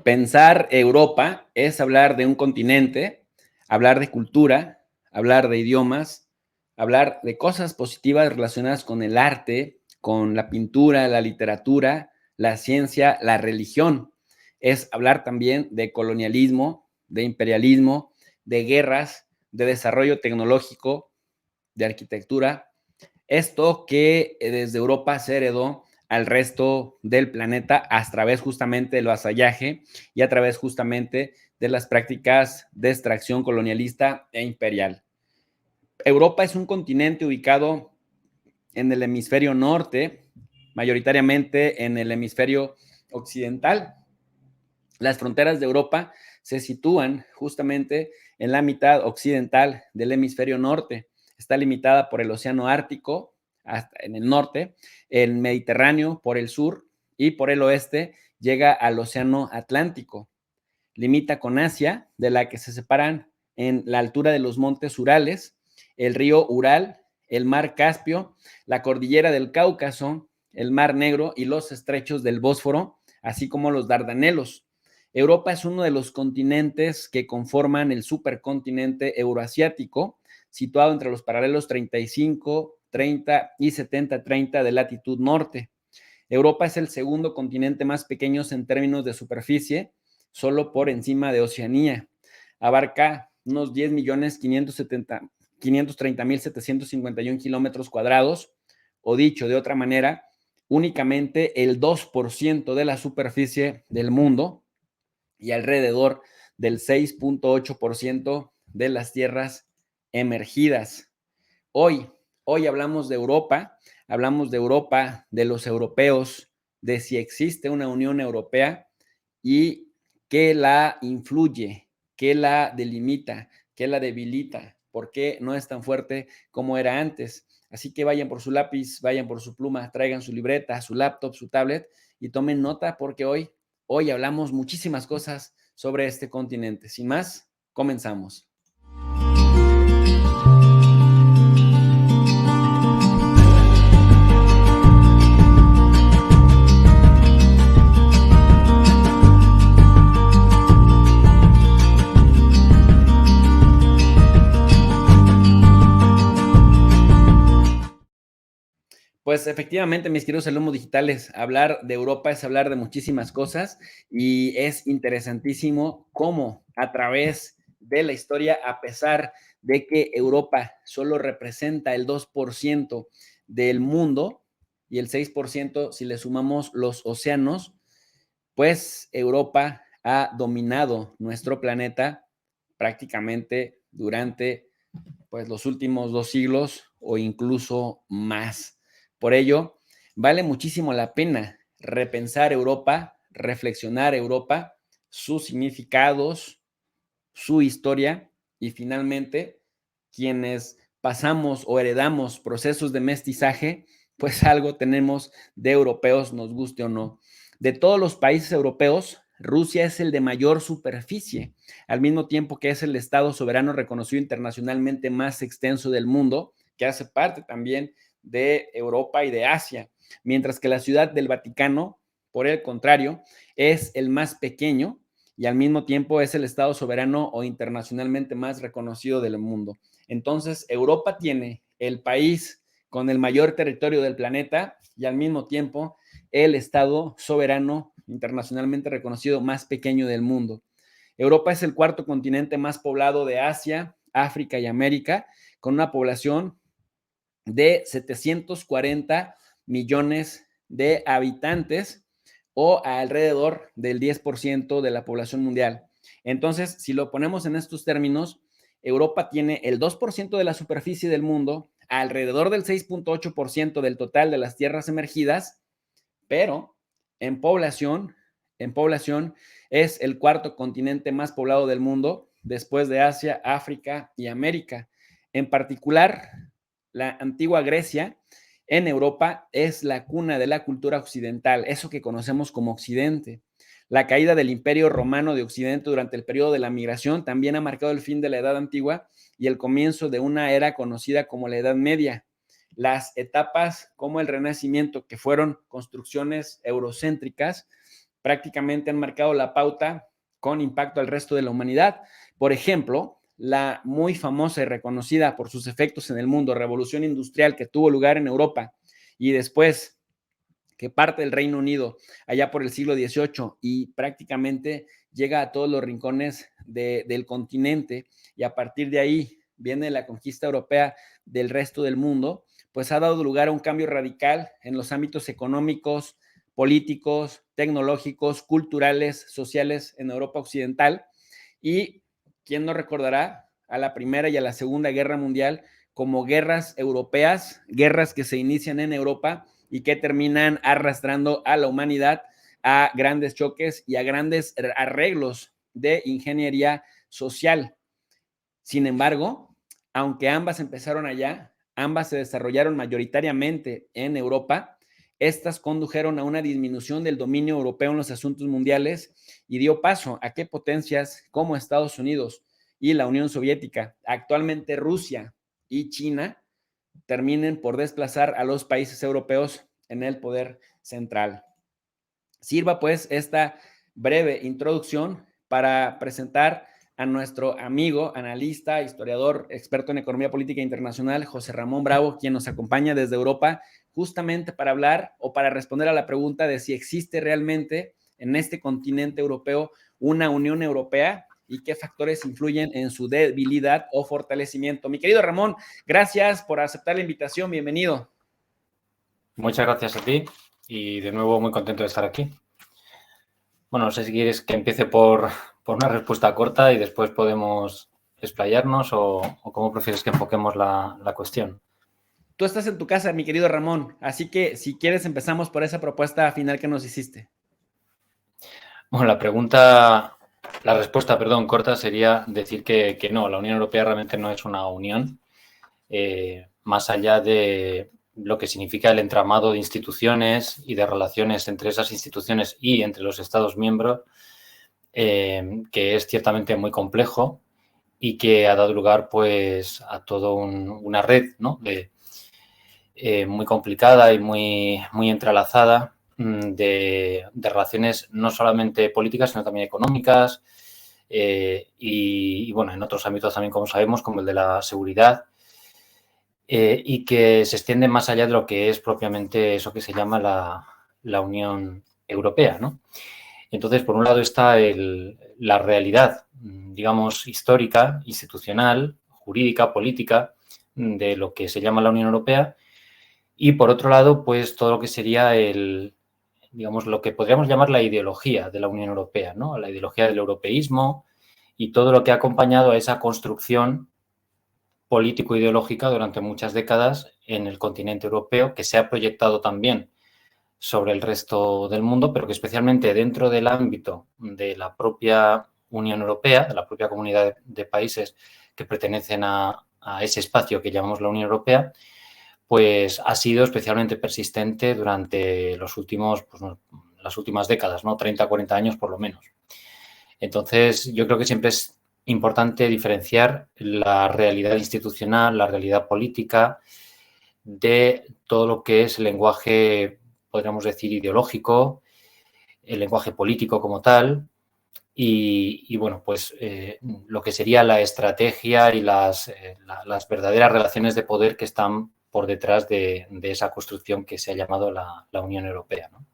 Pensar Europa es hablar de un continente, hablar de cultura, hablar de idiomas, hablar de cosas positivas relacionadas con el arte, con la pintura, la literatura, la ciencia, la religión. Es hablar también de colonialismo, de imperialismo, de guerras, de desarrollo tecnológico, de arquitectura. Esto que desde Europa se heredó al resto del planeta a través justamente del vasallaje y a través justamente de las prácticas de extracción colonialista e imperial. Europa es un continente ubicado en el hemisferio norte, mayoritariamente en el hemisferio occidental. Las fronteras de Europa se sitúan justamente en la mitad occidental del hemisferio norte. Está limitada por el Océano Ártico hasta en el norte, el Mediterráneo por el sur y por el oeste llega al Océano Atlántico. Limita con Asia, de la que se separan en la altura de los montes Urales, el río Ural, el mar Caspio, la cordillera del Cáucaso, el mar Negro y los estrechos del Bósforo, así como los Dardanelos. Europa es uno de los continentes que conforman el supercontinente euroasiático, situado entre los paralelos 35, 30 y 70-30 de latitud norte. Europa es el segundo continente más pequeño en términos de superficie, solo por encima de Oceanía. Abarca unos 10.530.751 kilómetros cuadrados, o dicho de otra manera, únicamente el 2% de la superficie del mundo y alrededor del 6.8% de las tierras emergidas. Hoy, hoy hablamos de Europa, de los europeos, de si existe una Unión Europea y qué la influye, qué la delimita, qué la debilita, por qué no es tan fuerte como era antes. Así que vayan por su lápiz, vayan por su pluma, traigan su libreta, su laptop, su tablet y tomen nota porque hoy hablamos muchísimas cosas sobre este continente. Sin más, comenzamos. Pues efectivamente, mis queridos alumnos digitales, hablar de Europa es hablar de muchísimas cosas y es interesantísimo cómo a través de la historia, a pesar de que Europa solo representa el 2% del mundo y el 6% si le sumamos los océanos, pues Europa ha dominado nuestro planeta prácticamente durante pues los últimos 2 siglos o incluso más. Por ello, vale muchísimo la pena repensar Europa, reflexionar Europa, sus significados, su historia y finalmente quienes pasamos o heredamos procesos de mestizaje, pues algo tenemos de europeos, nos guste o no. De todos los países europeos, Rusia es el de mayor superficie, al mismo tiempo que es el estado soberano reconocido internacionalmente más extenso del mundo, que hace parte también de Europa y de Asia, mientras que la ciudad del Vaticano, por el contrario, es el más pequeño y al mismo tiempo es el estado soberano o internacionalmente más reconocido del mundo. Entonces, Europa tiene el país con el mayor territorio del planeta y al mismo tiempo el estado soberano internacionalmente reconocido más pequeño del mundo. Europa es el cuarto continente más poblado de Asia, África y América, con una población de 740 millones de habitantes o alrededor del 10% de la población mundial. Entonces, si lo ponemos en estos términos, Europa tiene el 2% de la superficie del mundo, alrededor del 6.8% del total de las tierras emergidas, pero en población es el cuarto continente más poblado del mundo, después de Asia, África y América. En particular, la antigua Grecia en Europa es la cuna de la cultura occidental, eso que conocemos como Occidente. La caída del Imperio Romano de Occidente durante el periodo de la migración también ha marcado el fin de la Edad Antigua y el comienzo de una era conocida como la Edad Media. Las etapas como el Renacimiento, que fueron construcciones eurocéntricas, prácticamente han marcado la pauta con impacto al resto de la humanidad. Por ejemplo, la muy famosa y reconocida por sus efectos en el mundo revolución industrial que tuvo lugar en Europa y después que parte del Reino Unido allá por el siglo XVIII y prácticamente llega a todos los rincones del continente, y a partir de ahí viene la conquista europea del resto del mundo, pues ha dado lugar a un cambio radical en los ámbitos económicos, políticos, tecnológicos, culturales, sociales en Europa Occidental. Y quién no recordará a la Primera y a la Segunda Guerra Mundial como guerras europeas, guerras que se inician en Europa y que terminan arrastrando a la humanidad a grandes choques y a grandes arreglos de ingeniería social. Sin embargo, aunque ambas empezaron allá, ambas se desarrollaron mayoritariamente en Europa, estas condujeron a una disminución del dominio europeo en los asuntos mundiales y dio paso a que potencias como Estados Unidos y la Unión Soviética, actualmente Rusia y China, terminen por desplazar a los países europeos en el poder central. Sirva pues esta breve introducción para presentar a nuestro amigo, analista, historiador, experto en economía política internacional, José Ramón Bravo, quien nos acompaña desde Europa, justamente para hablar o para responder a la pregunta de si existe realmente en este continente europeo una Unión Europea y qué factores influyen en su debilidad o fortalecimiento. Mi querido Ramón, gracias por aceptar la invitación, bienvenido. Muchas gracias a ti y de nuevo muy contento de estar aquí. Bueno, no sé si quieres que empiece por una respuesta corta y después podemos explayarnos o cómo prefieres que enfoquemos la cuestión. Tú estás en tu casa, mi querido Ramón, así que si quieres empezamos por esa propuesta final que nos hiciste. Bueno, la respuesta, corta sería decir que no, la Unión Europea realmente no es una unión, más allá de lo que significa el entramado de instituciones y de relaciones entre esas instituciones y entre los Estados miembros, que es ciertamente muy complejo y que ha dado lugar pues a toda una red, ¿no? Muy complicada y muy entrelazada de relaciones no solamente políticas, sino también económicas y, bueno, en otros ámbitos también, como sabemos, como el de la seguridad, y que se extiende más allá de lo que es propiamente eso que se llama la Unión Europea, ¿no? Entonces, por un lado está la realidad, digamos, histórica, institucional, jurídica, política, de lo que se llama la Unión Europea, y por otro lado, pues todo lo que sería digamos, lo que podríamos llamar la ideología de la Unión Europea, ¿no? La ideología del europeísmo y todo lo que ha acompañado a esa construcción político-ideológica durante muchas décadas en el continente europeo, que se ha proyectado también sobre el resto del mundo, pero que especialmente dentro del ámbito de la propia Unión Europea, de la propia comunidad de países que pertenecen a ese espacio que llamamos la Unión Europea, pues ha sido especialmente persistente durante los últimos, pues, las últimas décadas, ¿no? 30, 40 años por lo menos. Entonces, yo creo que siempre es importante diferenciar la realidad institucional, la realidad política, de todo lo que es el lenguaje, podríamos decir, ideológico, el lenguaje político como tal, y bueno, pues lo que sería la estrategia y las verdaderas relaciones de poder que están por detrás de esa construcción que se ha llamado la Unión Europea, ¿no?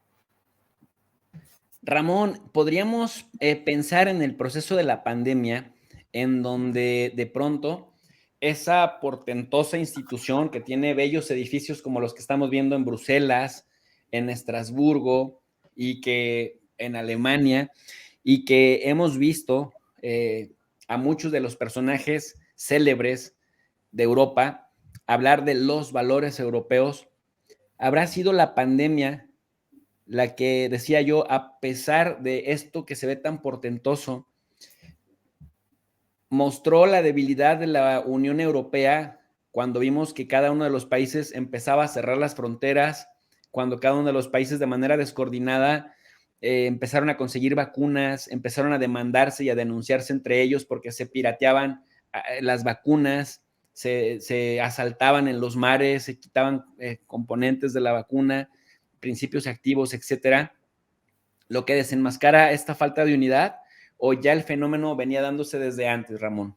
Ramón, ¿podríamos pensar en el proceso de la pandemia en donde de pronto esa portentosa institución que tiene bellos edificios como los que estamos viendo en Bruselas, en Estrasburgo y que en Alemania, y que hemos visto a muchos de los personajes célebres de Europa hablar de los valores europeos, habrá sido la pandemia la que decía yo, a pesar de esto que se ve tan portentoso, mostró la debilidad de la Unión Europea cuando vimos que cada uno de los países empezaba a cerrar las fronteras, cuando cada uno de los países de manera descoordinada empezaron a conseguir vacunas, empezaron a demandarse y a denunciarse entre ellos porque se pirateaban las vacunas, se asaltaban en los mares, se quitaban componentes de la vacuna, principios activos, etcétera. lo que desenmascara esta falta de unidad, o ya el fenómeno venía dándose desde antes, Ramón?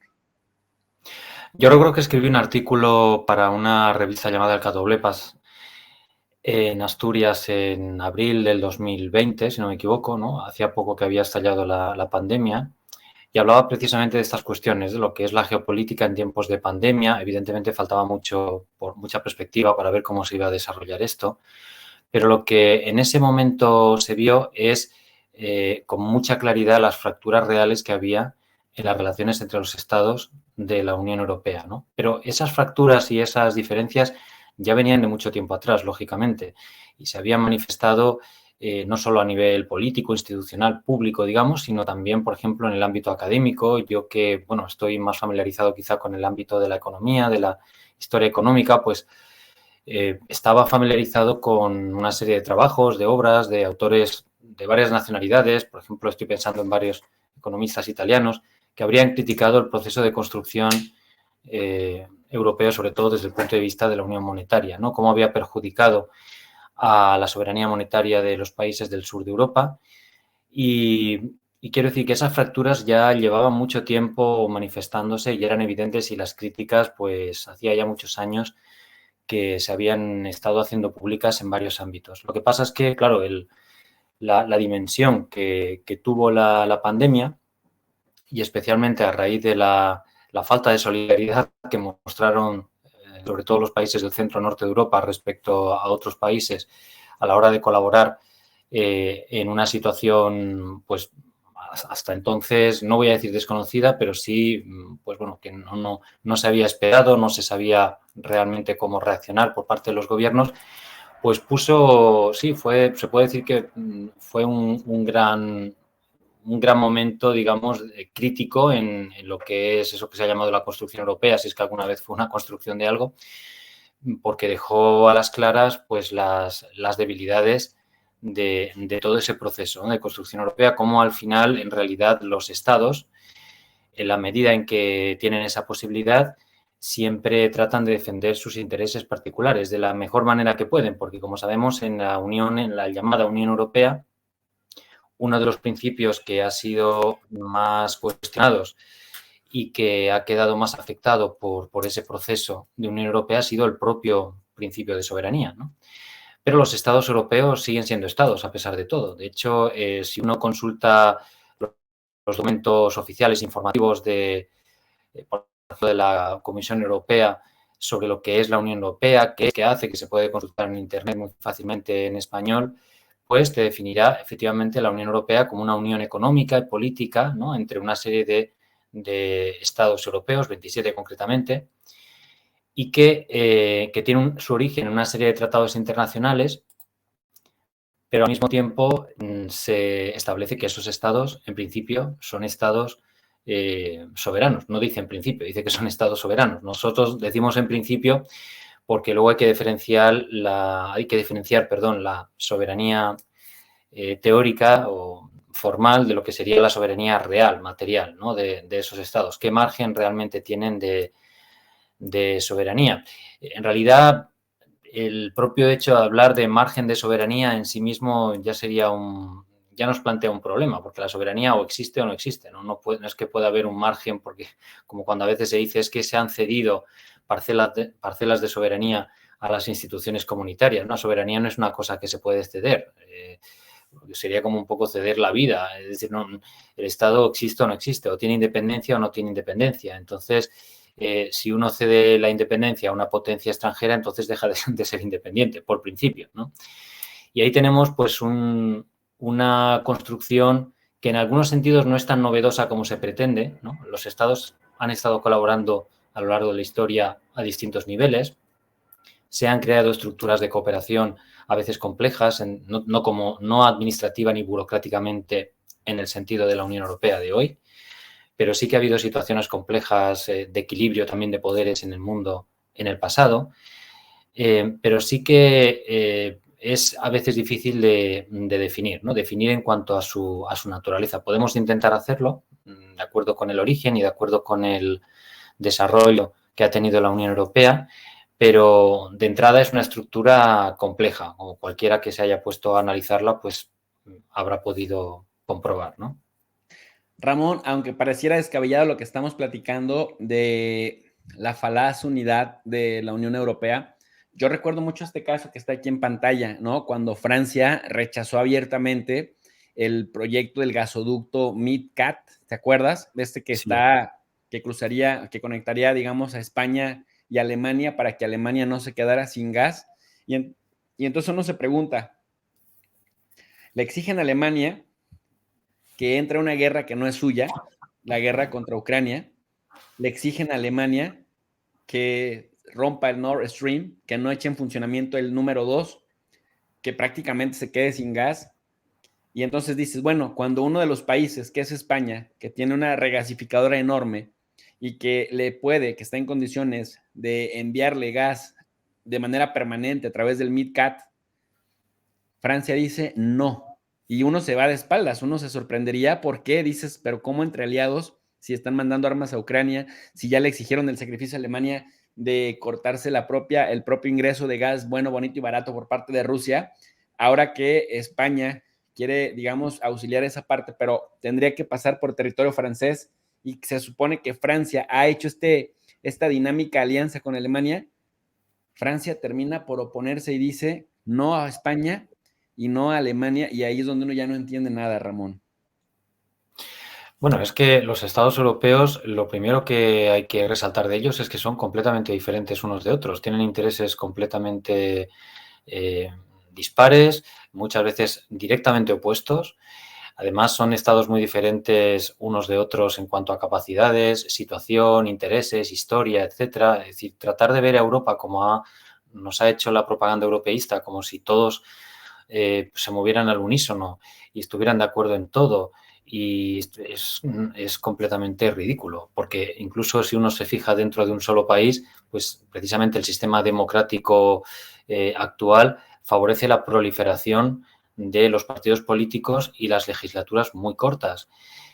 Yo recuerdo que escribí un artículo para una revista llamada El Catoblepas en Asturias en abril del 2020, si no me equivoco, ¿no? Hacía poco que había estallado la pandemia y hablaba precisamente de estas cuestiones, de lo que es la geopolítica en tiempos de pandemia. Evidentemente faltaba mucha perspectiva para ver cómo se iba a desarrollar esto, pero lo que en ese momento se vio es con mucha claridad las fracturas reales que había en las relaciones entre los estados de la Unión Europea, ¿no? Pero esas fracturas y esas diferencias ya venían de mucho tiempo atrás, lógicamente, y se habían manifestado no solo a nivel político, institucional, público, digamos, sino también, por ejemplo, en el ámbito académico. Yo que, bueno, estoy más familiarizado quizá con el ámbito de la economía, de la historia económica, pues estaba familiarizado con una serie de trabajos, de obras, de autores de varias nacionalidades. Por ejemplo, estoy pensando en varios economistas italianos que habrían criticado el proceso de construcción europeo, sobre todo desde el punto de vista de la unión monetaria, ¿no? Cómo había perjudicado a la soberanía monetaria de los países del sur de Europa. Y quiero decir que esas fracturas ya llevaban mucho tiempo manifestándose y eran evidentes, y las críticas, pues hacía ya muchos años que se habían estado haciendo públicas en varios ámbitos. Lo que pasa es que, claro, la dimensión que tuvo la pandemia, y especialmente a raíz de la falta de solidaridad que mostraron sobre todo los países del centro-norte de Europa respecto a otros países a la hora de colaborar en una situación, pues hasta entonces, no voy a decir desconocida, pero sí, pues bueno, que no se había esperado, no se sabía realmente cómo reaccionar por parte de los gobiernos, pues se puede decir que fue un gran momento, digamos, crítico en lo que es eso que se ha llamado la construcción europea, si es que alguna vez fue una construcción de algo, porque dejó a las claras pues las debilidades de todo ese proceso, ¿no?, de construcción europea, cómo al final, en realidad, los estados, en la medida en que tienen esa posibilidad, siempre tratan de defender sus intereses particulares de la mejor manera que pueden, porque, como sabemos, en la llamada Unión Europea, uno de los principios que ha sido más cuestionados y que ha quedado más afectado por ese proceso de Unión Europea ha sido el propio principio de soberanía, ¿no? Pero los estados europeos siguen siendo estados a pesar de todo. De hecho, si uno consulta los documentos oficiales informativos por ejemplo, de la Comisión Europea sobre lo que es la Unión Europea, qué hace, que se puede consultar en Internet muy fácilmente en español, pues te definirá efectivamente la Unión Europea como una unión económica y política, ¿no?, entre una serie de estados europeos, 27 concretamente, y que tiene su origen en una serie de tratados internacionales, pero al mismo tiempo se establece que esos estados, en principio, son estados soberanos. No dice en principio, dice que son estados soberanos. Nosotros decimos en principio porque luego hay que diferenciar la soberanía teórica o formal de lo que sería la soberanía real, material, ¿no?, de esos estados. ¿Qué margen realmente tienen de soberanía? En realidad, el propio hecho de hablar de margen de soberanía en sí mismo ya nos plantea un problema, porque la soberanía o existe o no existe, ¿no? No es que pueda haber un margen, porque como cuando a veces se dice es que se han cedido parcelas de soberanía a las instituciones comunitarias. Una soberanía no es una cosa que se puede ceder. Sería como un poco ceder la vida. Es decir, no, el Estado existe o no existe, o tiene independencia o no tiene independencia. Entonces, si uno cede la independencia a una potencia extranjera, entonces deja de ser independiente, por principio, ¿no? Y ahí tenemos pues una construcción que en algunos sentidos no es tan novedosa como se pretende, ¿no? Los estados han estado colaborando a lo largo de la historia a distintos niveles. Se han creado estructuras de cooperación a veces complejas, no administrativa ni burocráticamente en el sentido de la Unión Europea de hoy, pero sí que ha habido situaciones complejas de equilibrio también de poderes en el mundo en el pasado, pero sí que es a veces difícil de definir, ¿no? Definir en cuanto a su naturaleza. Podemos intentar hacerlo de acuerdo con el origen y de acuerdo con el desarrollo que ha tenido la Unión Europea, pero de entrada es una estructura compleja, o cualquiera que se haya puesto a analizarla, pues habrá podido comprobar, ¿no? Ramón, aunque pareciera descabellado lo que estamos platicando de la falaz unidad de la Unión Europea, yo recuerdo mucho este caso que está aquí en pantalla, ¿no? Cuando Francia rechazó abiertamente el proyecto del gasoducto MidCat, ¿te acuerdas? De este que Sí. está, que cruzaría, que conectaría, digamos, a España y Alemania para que Alemania no se quedara sin gas. Y entonces uno se pregunta, le exigen a Alemania que entre a una guerra que no es suya, la guerra contra Ucrania, le exigen a Alemania que rompa el Nord Stream, que no eche en funcionamiento el número 2, que prácticamente se quede sin gas. Y entonces dices, bueno, cuando uno de los países, que es España, que tiene una regasificadora enorme y que le puede, que está en condiciones de enviarle gas de manera permanente a través del MidCat, Francia dice no. Y uno se va de espaldas, uno se sorprendería por qué dices, pero ¿cómo entre aliados si están mandando armas a Ucrania, si ya le exigieron el sacrificio a Alemania de cortarse el propio ingreso de gas bueno, bonito y barato por parte de Rusia, ahora que España quiere, digamos, auxiliar esa parte, pero tendría que pasar por territorio francés y se supone que Francia ha hecho esta dinámica alianza con Alemania, Francia termina por oponerse y dice no a España y no a Alemania, y ahí es donde uno ya no entiende nada, Ramón. Bueno, es que los estados europeos, lo primero que hay que resaltar de ellos es que son completamente diferentes unos de otros. Tienen intereses completamente dispares, muchas veces directamente opuestos. Además, son estados muy diferentes unos de otros en cuanto a capacidades, situación, intereses, historia, etcétera. Es decir, tratar de ver a Europa como nos ha hecho la propaganda europeísta, como si todos se movieran al unísono y estuvieran de acuerdo en todo. Y es completamente ridículo, porque incluso si uno se fija dentro de un solo país, pues precisamente el sistema democrático actual favorece la proliferación de los partidos políticos y las legislaturas muy cortas,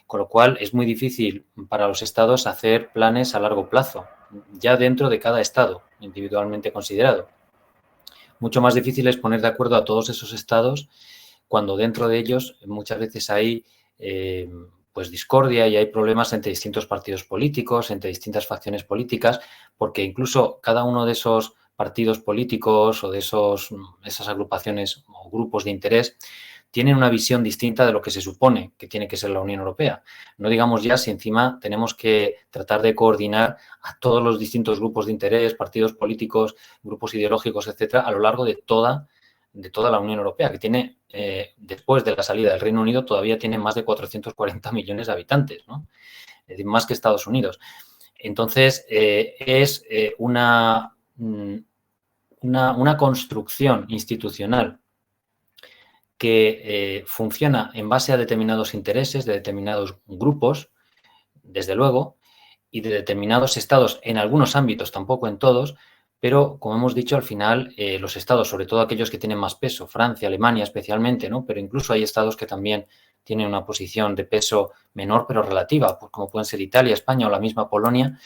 con lo cual es muy difícil para los estados hacer planes a largo plazo, ya dentro de cada estado individualmente considerado. Mucho más difícil es poner de acuerdo a todos esos estados cuando dentro de ellos muchas veces hay pues discordia y hay problemas entre distintos partidos políticos, entre distintas facciones políticas, porque incluso cada uno de esos partidos políticos o de esas agrupaciones o grupos de interés tienen una visión distinta de lo que se supone que tiene que ser la Unión Europea. No digamos ya si encima tenemos que tratar de coordinar a todos los distintos grupos de interés, partidos políticos, grupos ideológicos, etcétera, a lo largo de toda la Unión Europea, que tiene, después de la salida del Reino Unido, todavía tiene más de 440 millones de habitantes, ¿no? Es decir, más que Estados Unidos. Entonces, es una construcción institucional que funciona en base a determinados intereses de determinados grupos, desde luego, y de determinados estados en algunos ámbitos, tampoco en todos, pero como hemos dicho, al final los estados, sobre todo aquellos que tienen más peso, Francia, Alemania especialmente, ¿no? Pero incluso hay estados que también tienen una posición de peso menor pero relativa, pues como pueden ser Italia, España o la misma Polonia,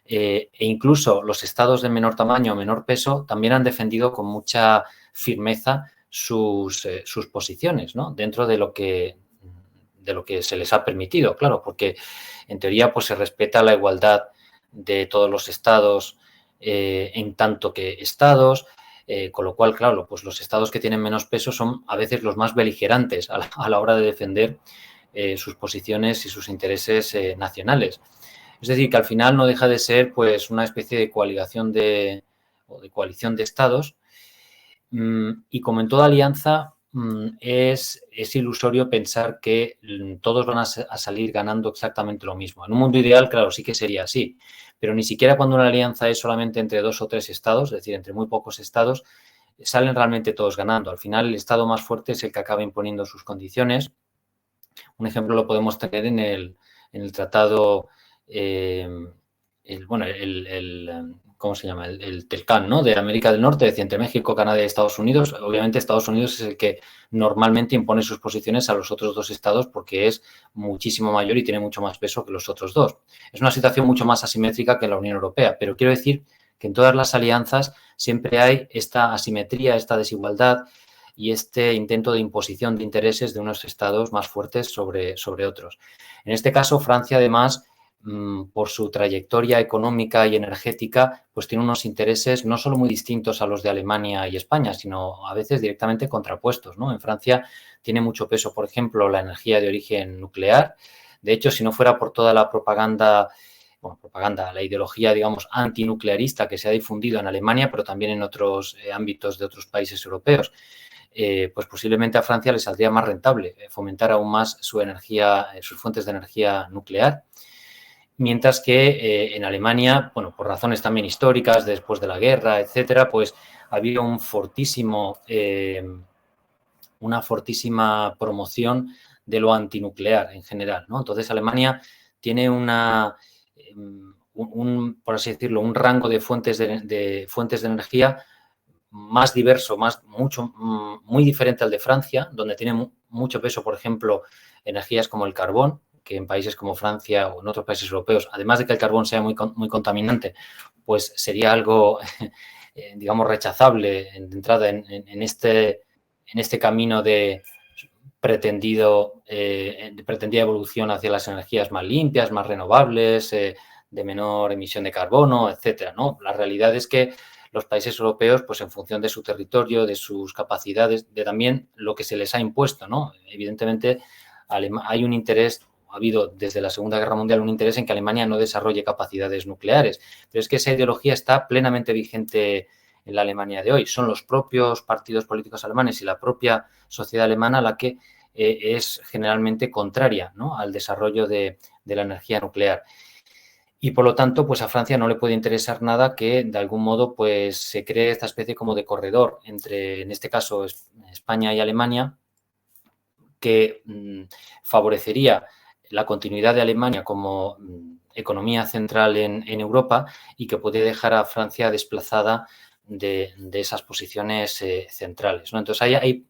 e incluso los estados de menor tamaño o menor peso también han defendido con mucha firmeza sus posiciones, ¿no? Dentro de lo que se les ha permitido, claro, porque en teoría pues se respeta la igualdad de todos los estados en tanto que estados, con lo cual, claro, pues los estados que tienen menos peso son a veces los más beligerantes a la hora de defender sus posiciones y sus intereses nacionales. Es decir, que al final no deja de ser pues una especie de coalición de estados y como en toda alianza es ilusorio pensar que todos van a salir ganando exactamente lo mismo. En un mundo ideal, claro, sí que sería así, pero ni siquiera cuando una alianza es solamente entre 2 o 3 estados, es decir, entre muy pocos estados, salen realmente todos ganando. Al final, el estado más fuerte es el que acaba imponiendo sus condiciones. Un ejemplo lo podemos tener en el tratado, ¿cómo se llama? El TELCAN, ¿no? De América del Norte, es decir, entre México, Canadá y Estados Unidos. Obviamente Estados Unidos es el que normalmente impone sus posiciones a los otros 2 estados porque es muchísimo mayor y tiene mucho más peso que los otros 2. Es una situación mucho más asimétrica que en la Unión Europea, pero quiero decir que en todas las alianzas siempre hay esta asimetría, esta desigualdad y este intento de imposición de intereses de unos estados más fuertes sobre otros. En este caso, Francia, además, por su trayectoria económica y energética, pues tiene unos intereses no solo muy distintos a los de Alemania y España, sino a veces directamente contrapuestos, ¿no? En Francia tiene mucho peso, por ejemplo, la energía de origen nuclear. De hecho, si no fuera por toda la propaganda, la ideología, digamos, antinuclearista que se ha difundido en Alemania, pero también en otros ámbitos de otros países europeos, pues posiblemente a Francia le saldría más rentable fomentar aún más su energía, sus fuentes de energía nuclear. Mientras que en Alemania, bueno, por razones también históricas, después de la guerra, etcétera, pues había una fortísima promoción de lo antinuclear en general, ¿no? Entonces Alemania tiene por así decirlo, un rango de fuentes de energía más diverso, muy diferente al de Francia, donde tiene mucho peso, por ejemplo, energías como el carbón, que en países como Francia o en otros países europeos, además de que el carbón sea muy contaminante, pues sería algo, digamos, rechazable de entrada en este camino de pretendida evolución hacia las energías más limpias, más renovables, de menor emisión de carbono, etcétera, ¿no? La realidad es que los países europeos, pues en función de su territorio, de sus capacidades, de también lo que se les ha impuesto, ¿no? Evidentemente, hay un interés, ha habido desde la Segunda Guerra Mundial un interés en que Alemania no desarrolle capacidades nucleares, pero es que esa ideología está plenamente vigente en la Alemania de hoy. Son los propios partidos políticos alemanes y la propia sociedad alemana la que es generalmente contraria, ¿no?, al desarrollo de la energía nuclear. Y por lo tanto, pues a Francia no le puede interesar nada que de algún modo pues se cree esta especie como de corredor entre, en este caso, España y Alemania, que favorecería la continuidad de Alemania como economía central en Europa y que puede dejar a Francia desplazada de esas posiciones centrales, ¿no? Entonces hay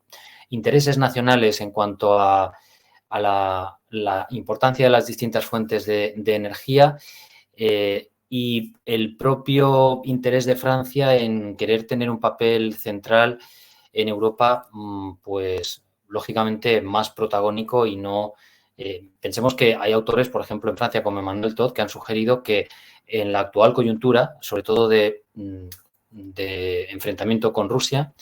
intereses nacionales en cuanto a la importancia de las distintas fuentes de energía, y el propio interés de Francia en querer tener un papel central en Europa, pues lógicamente más protagónico y no... pensemos que hay autores, por ejemplo, en Francia, como Emmanuel Todd, que han sugerido que en la actual coyuntura, sobre todo de enfrentamiento con Rusia,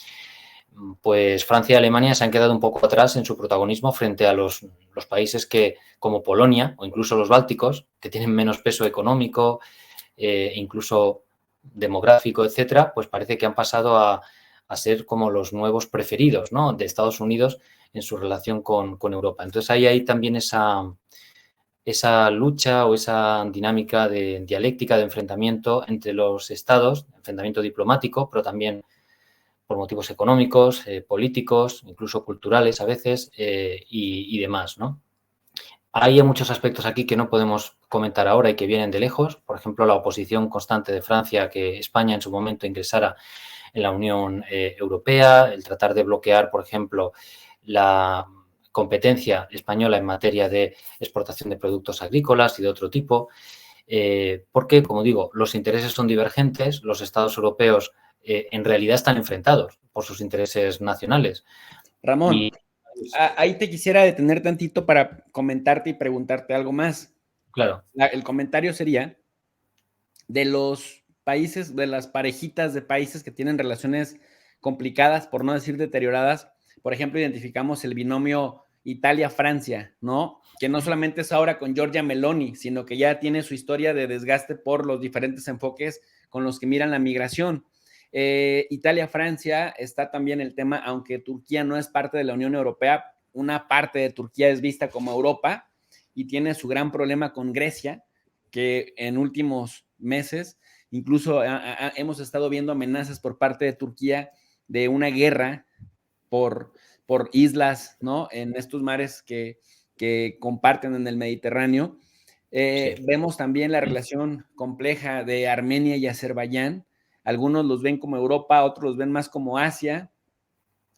pues Francia y Alemania se han quedado un poco atrás en su protagonismo frente a los países que, como Polonia o incluso los bálticos, que tienen menos peso económico, incluso demográfico, etcétera, pues parece que han pasado a ser como los nuevos preferidos, ¿no?, de Estados Unidos en su relación con Europa. Entonces ahí hay también esa lucha o esa dinámica de dialéctica, de enfrentamiento entre los estados, enfrentamiento diplomático, pero también por motivos económicos, políticos, incluso culturales a veces, y demás, ¿no? Hay muchos aspectos aquí que no podemos comentar ahora y que vienen de lejos. Por ejemplo, la oposición constante de Francia a que España en su momento ingresara en la Unión Europea, el tratar de bloquear, por ejemplo, la competencia española en materia de exportación de productos agrícolas y de otro tipo, porque, como digo, los intereses son divergentes, los estados europeos en realidad están enfrentados por sus intereses nacionales. Ramón, ahí te quisiera detener tantito para comentarte y preguntarte algo más. Claro. El comentario sería de los países, de las parejitas de países que tienen relaciones complicadas, por no decir deterioradas. Por ejemplo, identificamos el binomio Italia-Francia, ¿no? Que no solamente es ahora con Giorgia Meloni, sino que ya tiene su historia de desgaste por los diferentes enfoques con los que miran la migración. Italia-Francia está también el tema, aunque Turquía no es parte de la Unión Europea, una parte de Turquía es vista como Europa y tiene su gran problema con Grecia, que en últimos meses incluso hemos estado viendo amenazas por parte de Turquía de una guerra por islas, ¿no?, en estos mares que comparten en el Mediterráneo. Sí. Vemos también la relación compleja de Armenia y Azerbaiyán. Algunos los ven como Europa, otros los ven más como Asia.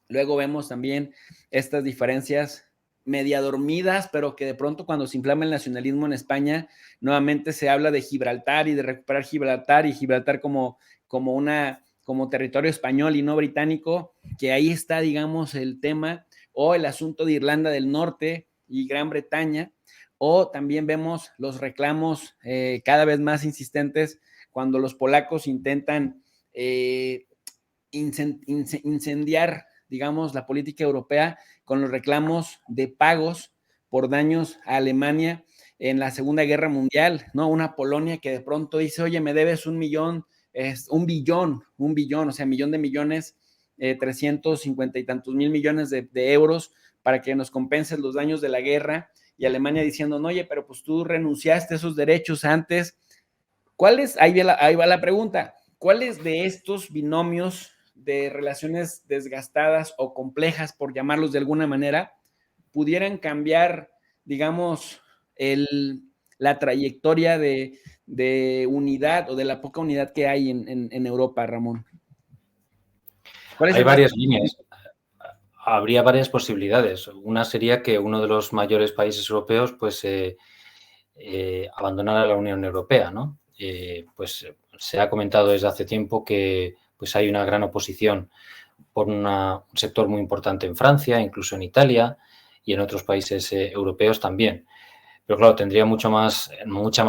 Luego vemos también estas diferencias media dormidas, pero que de pronto cuando se inflama el nacionalismo en España, nuevamente se habla de Gibraltar y de recuperar Gibraltar y Gibraltar como como territorio español y no británico, que ahí está, digamos, el tema, o el asunto de Irlanda del Norte y Gran Bretaña, o también vemos los reclamos cada vez más insistentes cuando los polacos intentan incendiar, digamos, la política europea con los reclamos de pagos por daños a Alemania en la Segunda Guerra Mundial, ¿no? Una Polonia que de pronto dice, oye, me debes un billón, o sea, millón de millones, 350 y tantos mil millones de euros para que nos compenses los daños de la guerra, y Alemania diciendo, no, oye, pero pues tú renunciaste a esos derechos antes. ¿Cuáles, ahí va la pregunta, cuáles de estos binomios de relaciones desgastadas o complejas, por llamarlos de alguna manera, pudieran cambiar, digamos, la trayectoria de unidad o de la poca unidad que hay en Europa, Ramón? ¿Cuál es Hay el más... varias líneas. Habría varias posibilidades. Una sería que uno de los mayores países europeos pues abandonara la Unión Europea, ¿no? Pues se ha comentado desde hace tiempo que pues hay una gran oposición por un sector muy importante en Francia, incluso en Italia y en otros países europeos también. Pero claro, tendría mucha más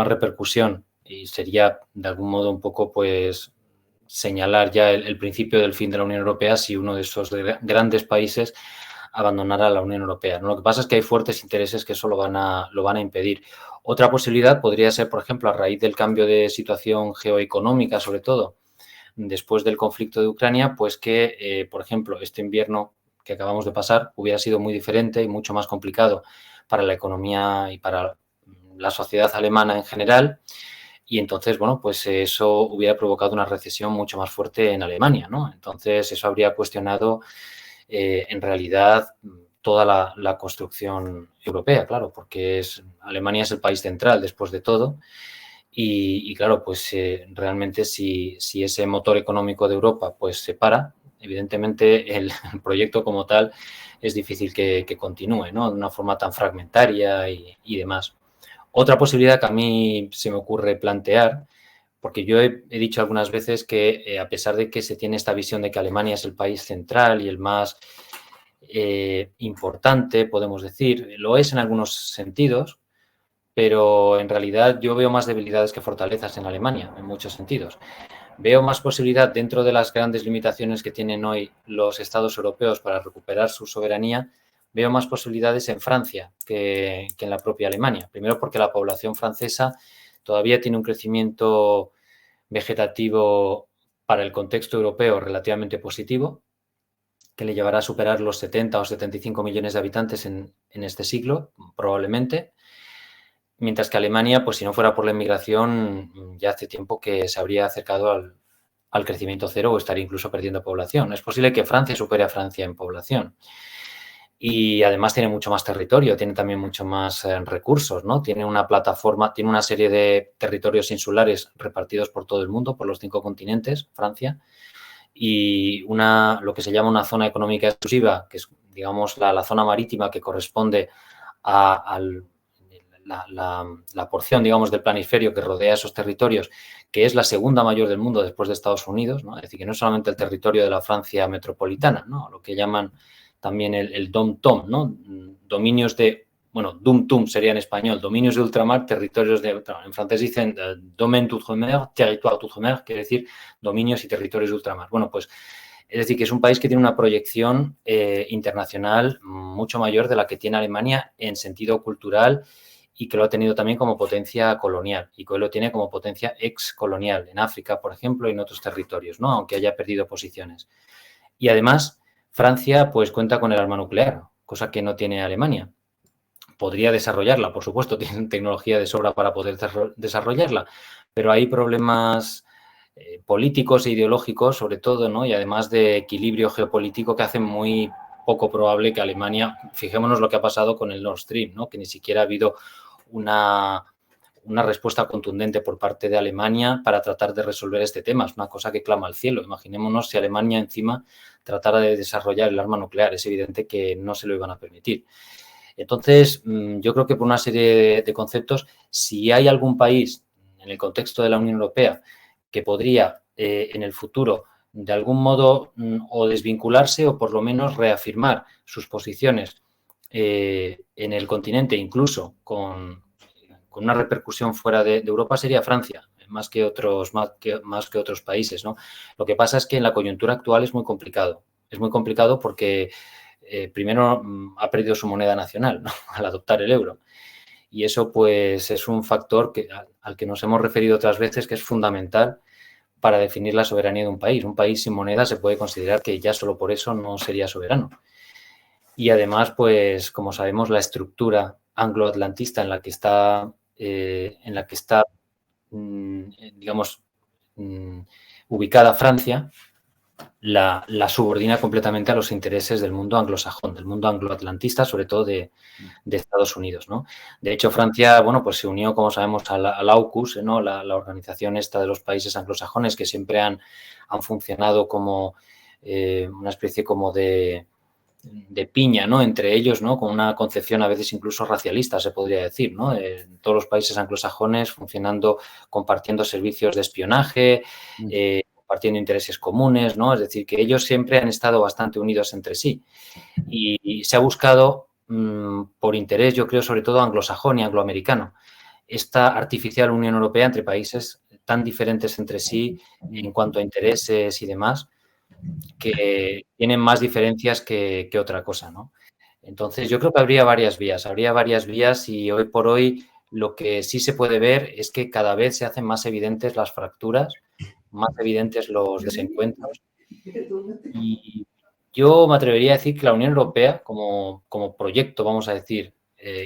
repercusión y sería de algún modo un poco pues señalar ya el principio del fin de la Unión Europea si uno de esos grandes países abandonara la Unión Europea, ¿no? Lo que pasa es que hay fuertes intereses que eso lo van a impedir. Otra posibilidad podría ser, por ejemplo, a raíz del cambio de situación geoeconómica, sobre todo después del conflicto de Ucrania, pues que, por ejemplo, este invierno que acabamos de pasar hubiera sido muy diferente y mucho más complicado para la economía y para la sociedad alemana en general. Y entonces, bueno, pues eso hubiera provocado una recesión mucho más fuerte en Alemania, ¿no? Entonces, eso habría cuestionado en realidad toda la construcción europea, claro, porque Alemania es el país central después de todo. Y claro, pues realmente si ese motor económico de Europa pues se para, evidentemente el proyecto como tal es difícil que continúe, ¿no? De una forma tan fragmentaria y demás. Otra posibilidad que a mí se me ocurre plantear, porque yo he dicho algunas veces que a pesar de que se tiene esta visión de que Alemania es el país central y el más importante, podemos decir, lo es en algunos sentidos, pero en realidad yo veo más debilidades que fortalezas en Alemania, en muchos sentidos. Veo más posibilidad dentro de las grandes limitaciones que tienen hoy los estados europeos para recuperar su soberanía. Veo más posibilidades en Francia que en la propia Alemania. Primero porque la población francesa todavía tiene un crecimiento vegetativo para el contexto europeo relativamente positivo, que le llevará a superar los 70 o 75 millones de habitantes en este siglo, probablemente. Mientras que Alemania, pues si no fuera por la inmigración, ya hace tiempo que se habría acercado al crecimiento cero o estaría incluso perdiendo población. Es posible que Francia supere a Francia en población. Y además tiene mucho más territorio, tiene también mucho más recursos, ¿no? Tiene una plataforma, tiene una serie de territorios insulares repartidos por todo el mundo, por los 5 continentes, Francia, y lo que se llama una zona económica exclusiva, que es, digamos, la zona marítima que corresponde al la porción, digamos, del planisferio que rodea esos territorios, que es la segunda mayor del mundo después de Estados Unidos, ¿no? Es decir, que no es solamente el territorio de la Francia metropolitana, ¿no? Lo que llaman también el dom-tom, ¿no? Dominios de, bueno, dum-tum sería en español, dominios de ultramar, territorios de, en francés dicen domaine d'outre-mer, territoire d'outre-mer, quiere decir dominios y territorios de ultramar. Bueno, pues es decir, que es un país que tiene una proyección internacional mucho mayor de la que tiene Alemania en sentido cultural y que lo ha tenido también como potencia colonial y que hoy lo tiene como potencia excolonial en África, por ejemplo, y en otros territorios, ¿no? Aunque haya perdido posiciones. Y además, Francia pues cuenta con el arma nuclear, cosa que no tiene Alemania. Podría desarrollarla, por supuesto, tienen tecnología de sobra para poder desarrollarla, pero hay problemas políticos e ideológicos, sobre todo, ¿no? Y además de equilibrio geopolítico que hacen muy poco probable que Alemania, fijémonos lo que ha pasado con el Nord Stream, ¿no? Que ni siquiera ha habido una respuesta contundente por parte de Alemania para tratar de resolver este tema. Es una cosa que clama al cielo. Imaginémonos si Alemania encima tratara de desarrollar el arma nuclear. Es evidente que no se lo iban a permitir. Entonces, yo creo que por una serie de conceptos, si hay algún país en el contexto de la Unión Europea que podría en el futuro de algún modo o desvincularse o por lo menos reafirmar sus posiciones en el continente, incluso con una repercusión fuera de Europa, sería Francia, más que otros países, ¿no? Lo que pasa es que en la coyuntura actual es muy complicado. Es muy complicado porque primero ha perdido su moneda nacional, ¿no? Al adoptar el euro. Y eso pues es un factor al que nos hemos referido otras veces, que es fundamental para definir la soberanía de un país. Un país sin moneda se puede considerar que ya solo por eso no sería soberano. Y además, pues, como sabemos, la estructura angloatlantista en la que está, digamos, ubicada Francia, la subordina completamente a los intereses del mundo anglosajón, del mundo angloatlantista, sobre todo de Estados Unidos, ¿no? De hecho, Francia, bueno, pues se unió, como sabemos, a la AUKUS, ¿no? La organización esta de los países anglosajones, que siempre han funcionado como una especie como de piña, ¿no? Entre ellos, ¿no? Con una concepción a veces incluso racialista, se podría decir, ¿no? Todos los países anglosajones funcionando, compartiendo servicios de espionaje, compartiendo intereses comunes, ¿no? Es decir, que ellos siempre han estado bastante unidos entre sí. Y se ha buscado, por interés, yo creo, sobre todo anglosajón y angloamericano, esta artificial Unión Europea entre países tan diferentes entre sí en cuanto a intereses y demás, que tienen más diferencias que otra cosa, ¿no? Entonces, yo creo que habría varias vías y hoy por hoy lo que sí se puede ver es que cada vez se hacen más evidentes las fracturas, más evidentes los desencuentros. Y yo me atrevería a decir que la Unión Europea, como proyecto, vamos a decir,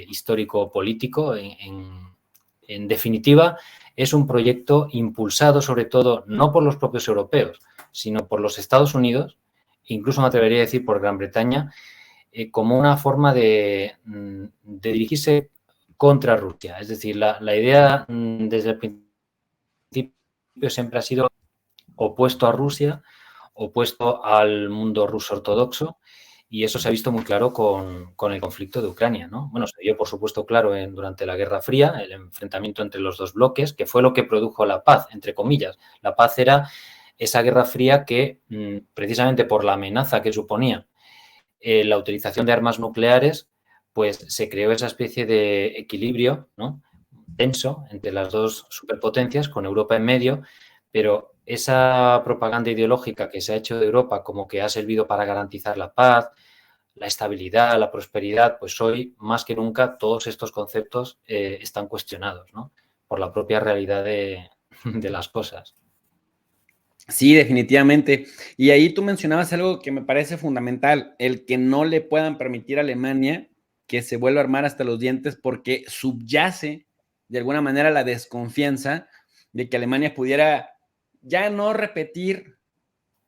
histórico-político, en definitiva, es un proyecto impulsado sobre todo no por los propios europeos, sino por los Estados Unidos, incluso me atrevería a decir por Gran Bretaña, como una forma de dirigirse contra Rusia. Es decir, la idea desde el principio siempre ha sido opuesto a Rusia, opuesto al mundo ruso ortodoxo, y eso se ha visto muy claro con el conflicto de Ucrania, ¿no? Bueno, se vio, por supuesto, claro durante la Guerra Fría, el enfrentamiento entre los dos bloques, que fue lo que produjo la paz, entre comillas. La paz era esa Guerra Fría que, precisamente por la amenaza que suponía la utilización de armas nucleares, pues se creó esa especie de equilibrio, ¿no? Tenso entre las dos superpotencias, con Europa en medio, pero esa propaganda ideológica que se ha hecho de Europa como que ha servido para garantizar la paz, la estabilidad, la prosperidad, pues hoy más que nunca todos estos conceptos están cuestionados, ¿no? Por la propia realidad de las cosas. Sí, definitivamente. Y ahí tú mencionabas algo que me parece fundamental, el que no le puedan permitir a Alemania que se vuelva a armar hasta los dientes porque subyace de alguna manera la desconfianza de que Alemania pudiera ya no repetir,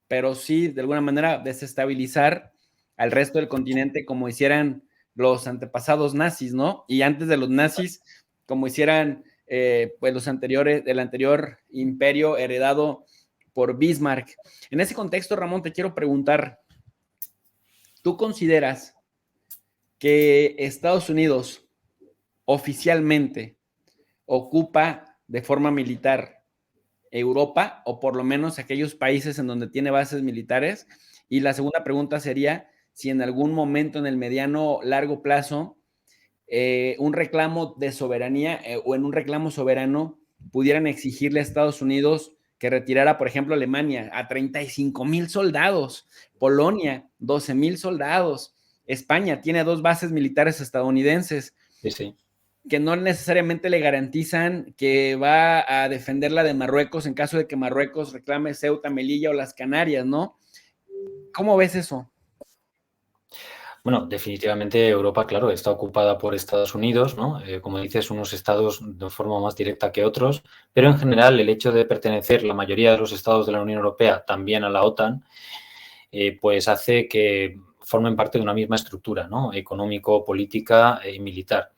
pero sí de alguna manera desestabilizar al resto del continente como hicieran los antepasados nazis, ¿no? Y antes de los nazis, como hicieran pues los anteriores, del anterior imperio heredado por Bismarck. En ese contexto, Ramón, te quiero preguntar, ¿tú consideras que Estados Unidos oficialmente ocupa de forma militar Europa o por lo menos aquellos países en donde tiene bases militares? Y la segunda pregunta sería si en algún momento en el mediano o largo plazo un reclamo de soberanía o en un reclamo soberano pudieran exigirle a Estados Unidos que retirara, por ejemplo, Alemania a 35,000 soldados, Polonia 12,000 soldados, España tiene 2 bases militares estadounidenses. Sí, sí. Que no necesariamente le garantizan que va a defender la de Marruecos en caso de que Marruecos reclame Ceuta, Melilla o las Canarias, ¿no? ¿Cómo ves eso? Bueno, definitivamente Europa, claro, está ocupada por Estados Unidos, ¿no? Como dices, unos estados de forma más directa que otros, pero en general el hecho de pertenecer la mayoría de los estados de la Unión Europea también a la OTAN, pues hace que formen parte de una misma estructura, ¿no? Económico, política y militar.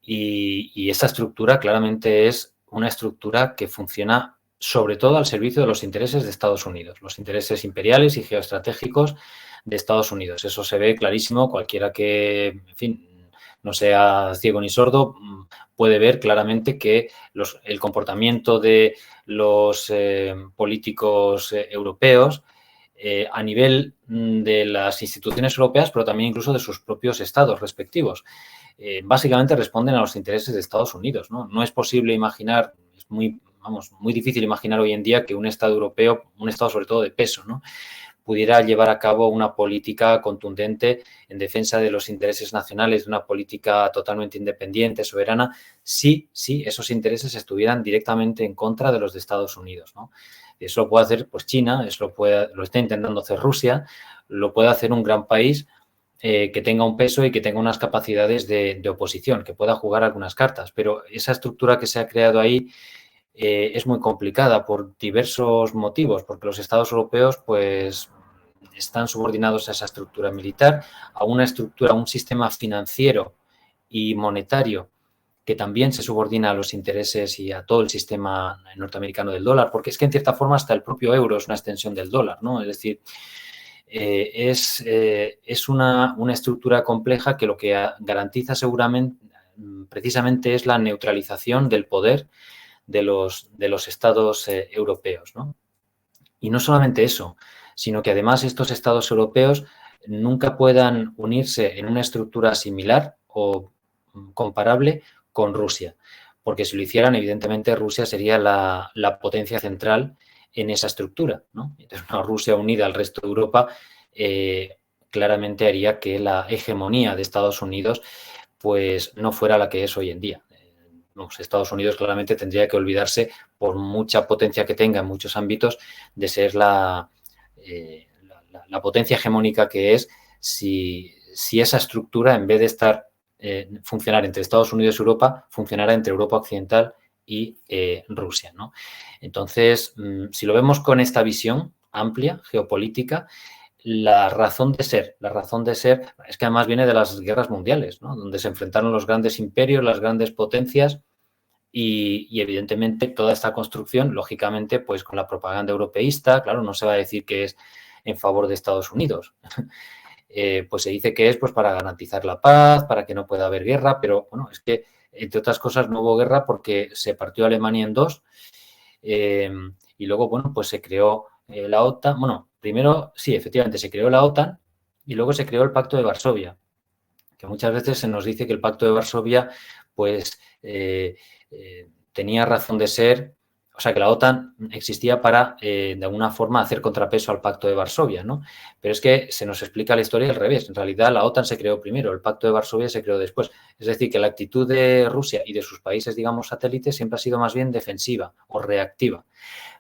Y esta estructura claramente es una estructura que funciona sobre todo al servicio de los intereses de Estados Unidos, los intereses imperiales y geoestratégicos de Estados Unidos. Eso se ve clarísimo, cualquiera que, en fin, no sea ciego ni sordo, puede ver claramente que el comportamiento de los políticos europeos a nivel de las instituciones europeas, pero también incluso de sus propios estados respectivos, básicamente responden a los intereses de Estados Unidos, ¿no? No es posible imaginar, es muy difícil imaginar hoy en día que un Estado europeo, un Estado sobre todo de peso, ¿no?, pudiera llevar a cabo una política contundente en defensa de los intereses nacionales, de una política totalmente independiente, soberana, si esos intereses estuvieran directamente en contra de los de Estados Unidos, ¿no? Eso lo puede hacer pues China, lo está intentando hacer Rusia, lo puede hacer un gran país que tenga un peso y que tenga unas capacidades de oposición, que pueda jugar algunas cartas, pero esa estructura que se ha creado ahí es muy complicada por diversos motivos, porque los Estados europeos pues están subordinados a esa estructura militar, a una estructura, a un sistema financiero y monetario que también se subordina a los intereses y a todo el sistema norteamericano del dólar, porque es que en cierta forma hasta el propio euro es una extensión del dólar, ¿no? Es decir, es una estructura compleja que lo que garantiza seguramente precisamente es la neutralización del poder de los estados europeos, ¿no? Y no solamente eso, sino que además estos estados europeos nunca puedan unirse en una estructura similar o comparable con Rusia, porque si lo hicieran, evidentemente Rusia sería la potencia central en esa estructura, ¿no? Entonces, una Rusia unida al resto de Europa claramente haría que la hegemonía de Estados Unidos pues no fuera la que es hoy en día. Los Estados Unidos claramente tendría que olvidarse, por mucha potencia que tenga en muchos ámbitos, de ser la potencia hegemónica que es si esa estructura, en vez de funcionar entre Estados Unidos y Europa, funcionara entre Europa Occidental y Rusia, ¿no? Entonces, si lo vemos con esta visión amplia, geopolítica, la razón de ser es que además viene de las guerras mundiales, ¿no?, donde se enfrentaron los grandes imperios, las grandes potencias y evidentemente toda esta construcción, lógicamente, pues con la propaganda europeísta, claro, no se va a decir que es en favor de Estados Unidos. Pues se dice que es pues para garantizar la paz, para que no pueda haber guerra, pero bueno, es que entre otras cosas no hubo guerra porque se partió Alemania en dos y luego, bueno, pues se creó la OTAN. Bueno, primero, sí, efectivamente, se creó la OTAN y luego se creó el Pacto de Varsovia, que muchas veces se nos dice que el Pacto de Varsovia, pues, tenía razón de ser, o sea, que la OTAN existía para, de alguna forma, hacer contrapeso al Pacto de Varsovia, ¿no? Pero es que se nos explica la historia al revés. En realidad, la OTAN se creó primero, el Pacto de Varsovia se creó después. Es decir, que la actitud de Rusia y de sus países, digamos, satélites, siempre ha sido más bien defensiva o reactiva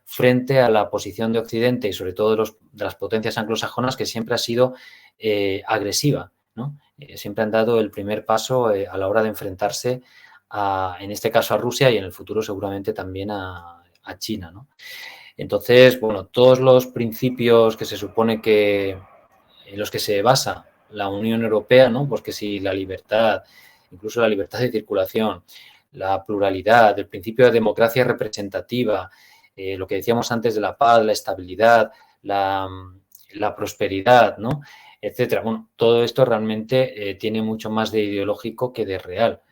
frente a la posición de Occidente y sobre todo de las potencias anglosajonas, que siempre ha sido agresiva, ¿no? Siempre han dado el primer paso a la hora de enfrentarse en este caso a Rusia y en el futuro seguramente también a China, ¿no? Entonces, bueno, todos los principios que se supone que en los que se basa la Unión Europea, ¿no? Pues que si la libertad, incluso la libertad de circulación, la pluralidad, el principio de democracia representativa, lo que decíamos antes de la paz, la estabilidad, la prosperidad, ¿no?, etcétera. Bueno, todo esto realmente tiene mucho más de ideológico que de real,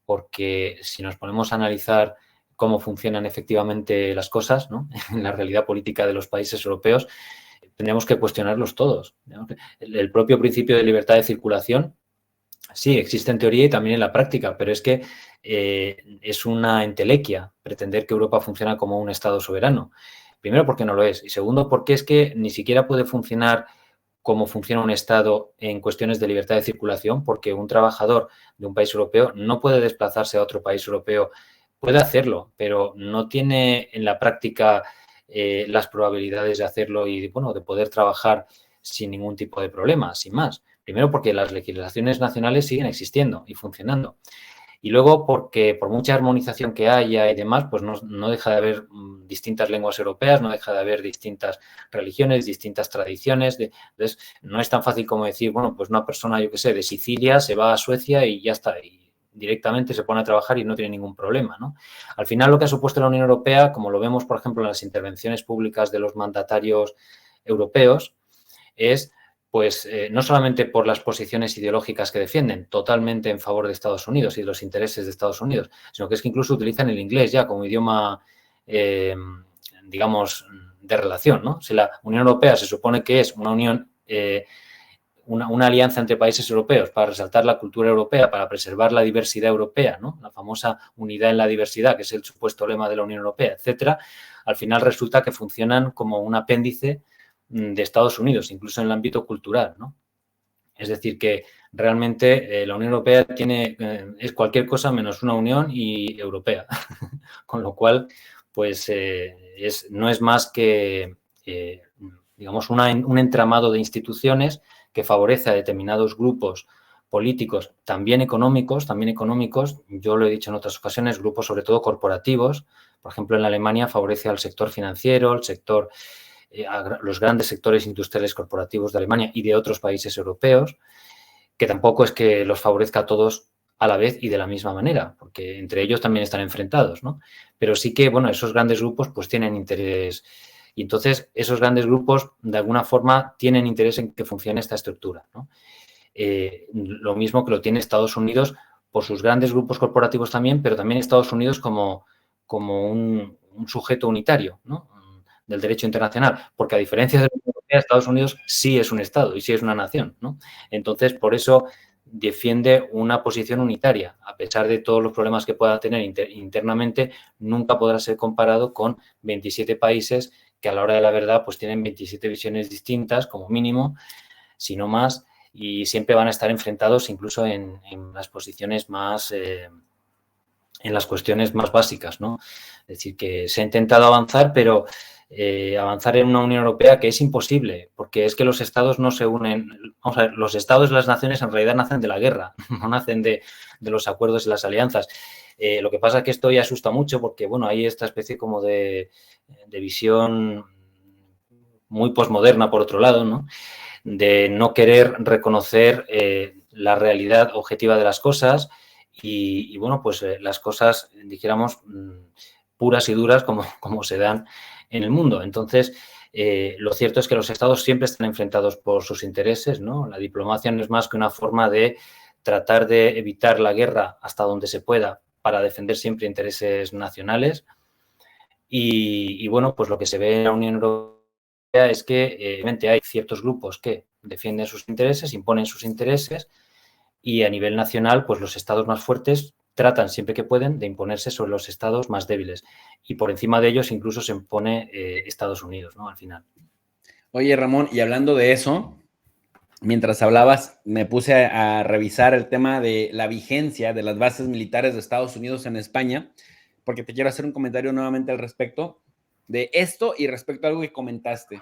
porque si nos ponemos a analizar cómo funcionan efectivamente las cosas, ¿no?, en la realidad política de los países europeos, tendríamos que cuestionarlos todos. El propio principio de libertad de circulación, sí, existe en teoría y también en la práctica, pero es que es una entelequia pretender que Europa funciona como un Estado soberano. Primero, porque no lo es. Y segundo, porque es que ni siquiera puede funcionar como funciona un Estado en cuestiones de libertad de circulación, porque un trabajador de un país europeo no puede desplazarse a otro país europeo. Puede hacerlo, pero no tiene en la práctica las probabilidades de hacerlo y, bueno, de poder trabajar sin ningún tipo de problema, sin más. Primero, porque las legislaciones nacionales siguen existiendo y funcionando. Y luego, porque por mucha armonización que haya y demás, pues no deja de haber distintas lenguas europeas, no deja de haber distintas religiones, distintas tradiciones. Entonces, no es tan fácil como decir, bueno, pues una persona, yo qué sé, de Sicilia se va a Suecia y ya está, y directamente se pone a trabajar y no tiene ningún problema, ¿no? Al final, lo que ha supuesto la Unión Europea, como lo vemos, por ejemplo, en las intervenciones públicas de los mandatarios europeos, es pues no solamente por las posiciones ideológicas que defienden, totalmente en favor de Estados Unidos y de los intereses de Estados Unidos, sino que es que incluso utilizan el inglés ya como idioma, digamos, de relación, ¿no? Si la Unión Europea se supone que es una unión, una alianza entre países europeos para resaltar la cultura europea, para preservar la diversidad europea, ¿no? La famosa unidad en la diversidad, que es el supuesto lema de la Unión Europea, etcétera, al final resulta que funcionan como un apéndice de Estados Unidos, incluso en el ámbito cultural, ¿no? Es decir, que realmente la Unión Europea es cualquier cosa menos una unión y europea, con lo cual, pues no es más que, digamos, un entramado de instituciones que favorece a determinados grupos políticos, también económicos, yo lo he dicho en otras ocasiones, grupos sobre todo corporativos. Por ejemplo, en Alemania favorece al sector financiero, a los grandes sectores industriales corporativos de Alemania y de otros países europeos, que tampoco es que los favorezca a todos a la vez y de la misma manera, porque entre ellos también están enfrentados, ¿no? Pero sí que, bueno, esos grandes grupos pues tienen interés, y entonces esos grandes grupos de alguna forma tienen interés en que funcione esta estructura, ¿no? Lo mismo que lo tiene Estados Unidos por sus grandes grupos corporativos también, pero también Estados Unidos como un sujeto unitario, ¿no? Del derecho internacional, porque a diferencia de la Unión Europea, Estados Unidos sí es un Estado y sí es una nación, ¿no? Entonces, por eso defiende una posición unitaria. A pesar de todos los problemas que pueda tener internamente, nunca podrá ser comparado con 27 países que a la hora de la verdad pues tienen 27 visiones distintas como mínimo, si no más, y siempre van a estar enfrentados incluso en las posiciones más, en las cuestiones más básicas, ¿no? Es decir, que se ha intentado avanzar, pero avanzar en una Unión Europea que es imposible, porque es que los estados no se unen. Vamos a ver, los estados y las naciones en realidad nacen de la guerra, no nacen de los acuerdos y las alianzas. Lo que pasa es que esto ya asusta mucho porque, bueno, hay esta especie como de visión muy posmoderna, por otro lado, ¿no? De no querer reconocer la realidad objetiva de las cosas y bueno, pues las cosas, dijéramos, puras y duras como se dan en el mundo. Entonces, lo cierto es que los estados siempre están enfrentados por sus intereses, ¿no? La diplomacia no es más que una forma de tratar de evitar la guerra hasta donde se pueda para defender siempre intereses nacionales. Y bueno, pues lo que se ve en la Unión Europea es que hay ciertos grupos que defienden sus intereses, imponen sus intereses, y a nivel nacional, pues los estados más fuertes tratan siempre que pueden de imponerse sobre los estados más débiles. Y por encima de ellos incluso se impone Estados Unidos, ¿no? Al final. Oye, Ramón, y hablando de eso, mientras hablabas, me puse a revisar el tema de la vigencia de las bases militares de Estados Unidos en España, porque te quiero hacer un comentario nuevamente al respecto de esto y respecto a algo que comentaste.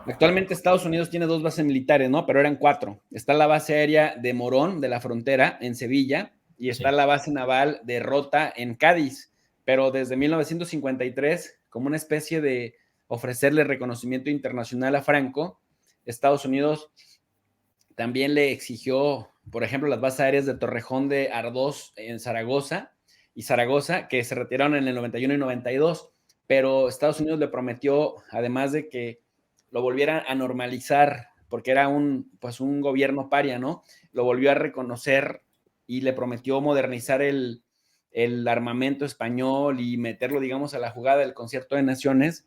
Actualmente Estados Unidos tiene 2 bases militares, ¿no? Pero eran 4. Está la base aérea de Morón, de la Frontera, en Sevilla, y está la base naval de Rota, en Cádiz. Pero desde 1953, como una especie de ofrecerle reconocimiento internacional a Franco, Estados Unidos también le exigió, por ejemplo, las bases aéreas de Torrejón de Ardoz en Zaragoza, que se retiraron en el 91 y 92, pero Estados Unidos le prometió, además de que lo volvieran a normalizar, porque era un gobierno paria, ¿no? Lo volvió a reconocer y le prometió modernizar el armamento español y meterlo, digamos, a la jugada del concierto de naciones.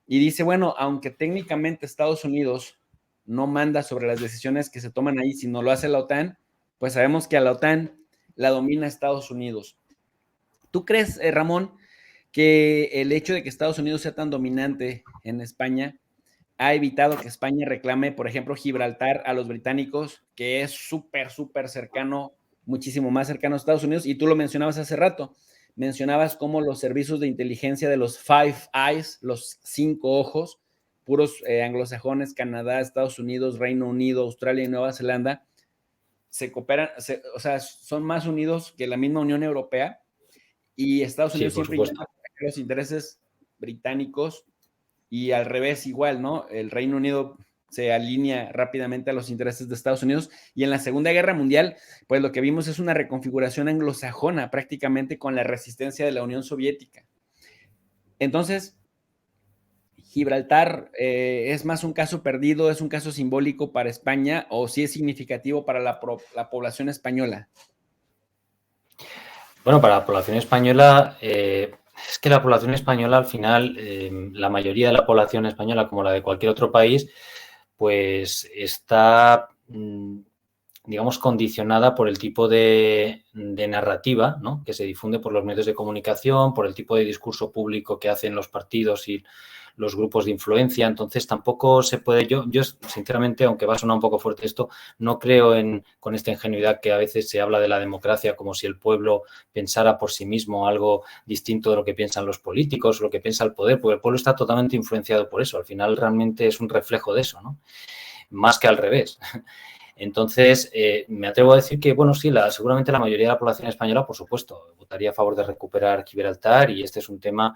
Y dice, bueno, aunque técnicamente Estados Unidos no manda sobre las decisiones que se toman ahí, sino lo hace la OTAN, pues sabemos que a la OTAN la domina Estados Unidos. ¿Tú crees, Ramón, que el hecho de que Estados Unidos sea tan dominante en España ha evitado que España reclame, por ejemplo, Gibraltar a los británicos, que es súper, súper cercano, muchísimo más cercano a Estados Unidos? Y tú lo mencionabas hace rato, mencionabas cómo los servicios de inteligencia de los Five Eyes, los 5 ojos, puros anglosajones, Canadá, Estados Unidos, Reino Unido, Australia y Nueva Zelanda, se cooperan, o sea, son más unidos que la misma Unión Europea, y Estados Unidos siempre intenta proteger los intereses británicos y al revés igual, ¿no? El Reino Unido se alinea rápidamente a los intereses de Estados Unidos, y en la Segunda Guerra Mundial, pues lo que vimos es una reconfiguración anglosajona prácticamente con la resistencia de la Unión Soviética. Entonces, Gibraltar es más un caso perdido, es un caso simbólico para España o si es significativo para la población española. Bueno, para la población española, es que la población española al final, la mayoría de la población española, como la de cualquier otro país, pues está, digamos, condicionada por el tipo de narrativa, ¿no?, que se difunde por los medios de comunicación, por el tipo de discurso público que hacen los partidos y los grupos de influencia. Entonces tampoco se puede, yo sinceramente, aunque va a sonar un poco fuerte esto, no creo con esta ingenuidad que a veces se habla de la democracia como si el pueblo pensara por sí mismo algo distinto de lo que piensan los políticos o lo que piensa el poder, porque el pueblo está totalmente influenciado por eso. Al final realmente es un reflejo de eso, ¿no?, más que al revés. Entonces, me atrevo a decir que, bueno, sí, seguramente la mayoría de la población española, por supuesto, votaría a favor de recuperar Gibraltar, y este es un tema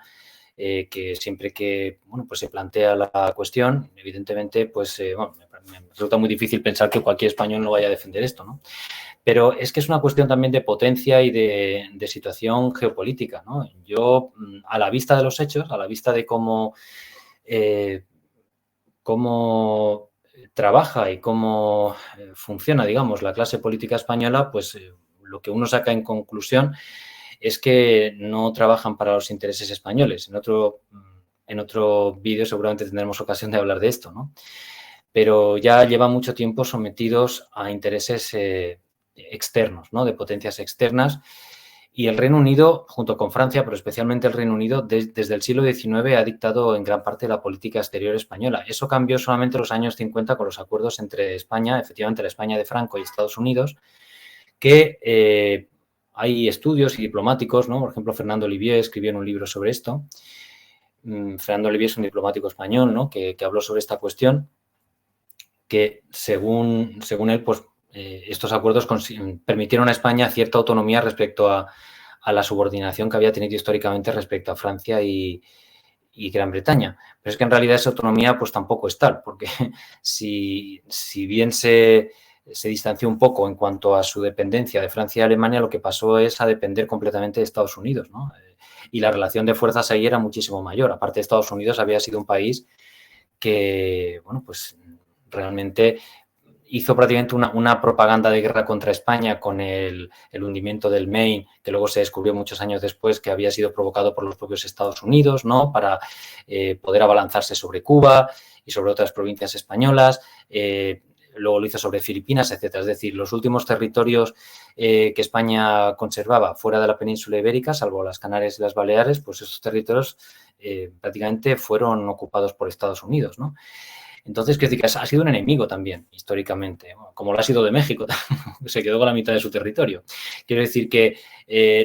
que siempre que, bueno, pues se plantea la cuestión, evidentemente, pues, bueno, me resulta muy difícil pensar que cualquier español no vaya a defender esto, ¿no? Pero es que es una cuestión también de potencia y de situación geopolítica, ¿no? Yo, a la vista de los hechos, a la vista de cómo trabaja y cómo funciona, digamos, la clase política española, pues lo que uno saca en conclusión es que no trabajan para los intereses españoles. En otro vídeo seguramente tendremos ocasión de hablar de esto, ¿no? Pero ya llevan mucho tiempo sometidos a intereses externos, ¿no?, de potencias externas. Y el Reino Unido, junto con Francia, pero especialmente el Reino Unido, desde el siglo XIX ha dictado en gran parte la política exterior española. Eso cambió solamente en los años 50 con los acuerdos entre España, efectivamente la España de Franco, y Estados Unidos, que hay estudios y diplomáticos, ¿no? Por ejemplo, Fernando Olivier escribió en un libro sobre esto. Fernando Olivier es un diplomático español, ¿no?, que habló sobre esta cuestión, que según él, pues estos acuerdos permitieron a España cierta autonomía respecto a la subordinación que había tenido históricamente respecto a Francia y Gran Bretaña. Pero es que en realidad esa autonomía pues tampoco es tal, porque si bien se distanció un poco en cuanto a su dependencia de Francia y Alemania, lo que pasó es a depender completamente de Estados Unidos, ¿no? Y la relación de fuerzas ahí era muchísimo mayor. Aparte, Estados Unidos había sido un país que, bueno, pues realmente hizo prácticamente una propaganda de guerra contra España con el hundimiento del Maine, que luego se descubrió muchos años después que había sido provocado por los propios Estados Unidos, ¿no?, para poder abalanzarse sobre Cuba y sobre otras provincias españolas. Luego lo hizo sobre Filipinas, etcétera. Es decir, los últimos territorios que España conservaba fuera de la península ibérica, salvo las Canarias y las Baleares, pues esos territorios prácticamente fueron ocupados por Estados Unidos, ¿no? Entonces, quiero decir que ha sido un enemigo también, históricamente, como lo ha sido de México, se quedó con la mitad de su territorio. Quiero decir que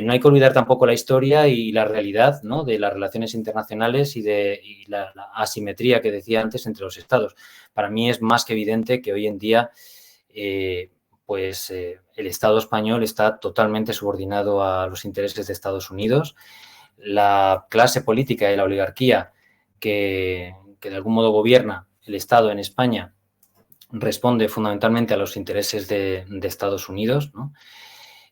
no hay que olvidar tampoco la historia y la realidad, ¿no?, de las relaciones internacionales y la asimetría que decía antes entre los estados. Para mí es más que evidente que hoy en día el Estado español está totalmente subordinado a los intereses de Estados Unidos. La clase política y la oligarquía que de algún modo gobierna el Estado en España responde fundamentalmente a los intereses de Estados Unidos, ¿no?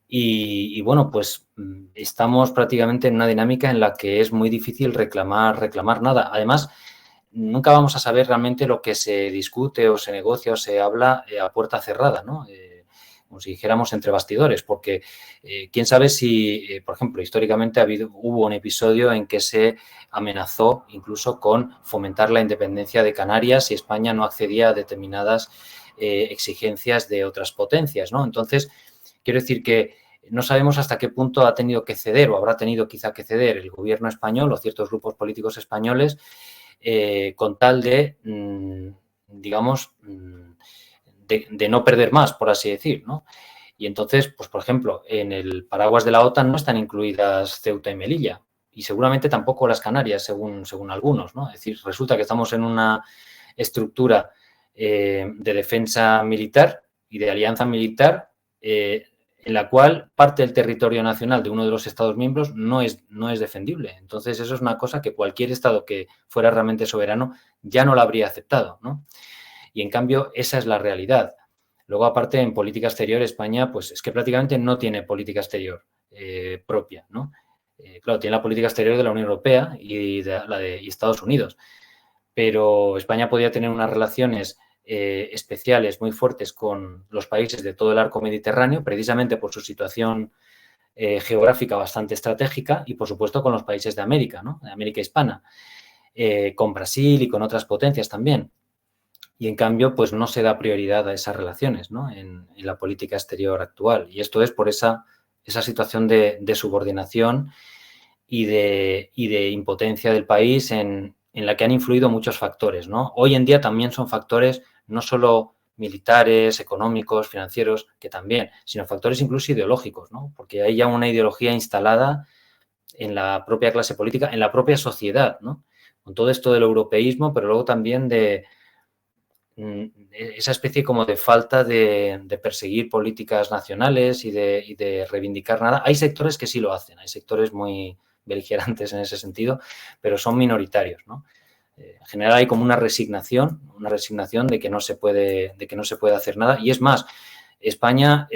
Y bueno, pues estamos prácticamente en una dinámica en la que es muy difícil reclamar nada. Además, nunca vamos a saber realmente lo que se discute o se negocia o se habla a puerta cerrada, ¿no? Como si dijéramos entre bastidores, porque quién sabe si, por ejemplo, históricamente hubo un episodio en que se amenazó incluso con fomentar la independencia de Canarias si España no accedía a determinadas exigencias de otras potencias, ¿no? Entonces, quiero decir que no sabemos hasta qué punto ha tenido que ceder o habrá tenido quizá que ceder el gobierno español o ciertos grupos políticos españoles con tal de, digamos, de no perder más, por así decir, ¿no? Y entonces, pues por ejemplo, en el paraguas de la OTAN no están incluidas Ceuta y Melilla y seguramente tampoco las Canarias, según algunos, ¿no? Es decir, resulta que estamos en una estructura de defensa militar y de alianza militar en la cual parte del territorio nacional de uno de los Estados miembros no es defendible. Entonces, eso es una cosa que cualquier Estado que fuera realmente soberano ya no la habría aceptado, ¿no? Y en cambio, esa es la realidad. Luego, aparte, en política exterior, España, pues es que prácticamente no tiene política exterior propia, ¿no? Claro, tiene la política exterior de la Unión Europea y la de Estados Unidos. pero España podía tener unas relaciones especiales muy fuertes con los países de todo el arco mediterráneo, precisamente por su situación geográfica bastante estratégica y, por supuesto, con los países de América, ¿no? De América hispana, con Brasil y con otras potencias también. Y, en cambio, pues no se da prioridad a esas relaciones, ¿no? en la política exterior actual. Y esto es por esa situación de subordinación y de impotencia del país en la que han influido muchos factores, ¿no? Hoy en día también son factores no solo militares, económicos, financieros, que también, sino factores incluso ideológicos, ¿no? Porque hay ya una ideología instalada en la propia clase política, en la propia sociedad, ¿no? Con todo esto del europeísmo, pero luego también de esa especie como de falta de perseguir políticas nacionales y de reivindicar nada. Hay sectores que sí lo hacen, hay sectores muy beligerantes en ese sentido, pero son minoritarios, ¿no? En general hay como una resignación de que no se puede hacer nada. Y es más, España,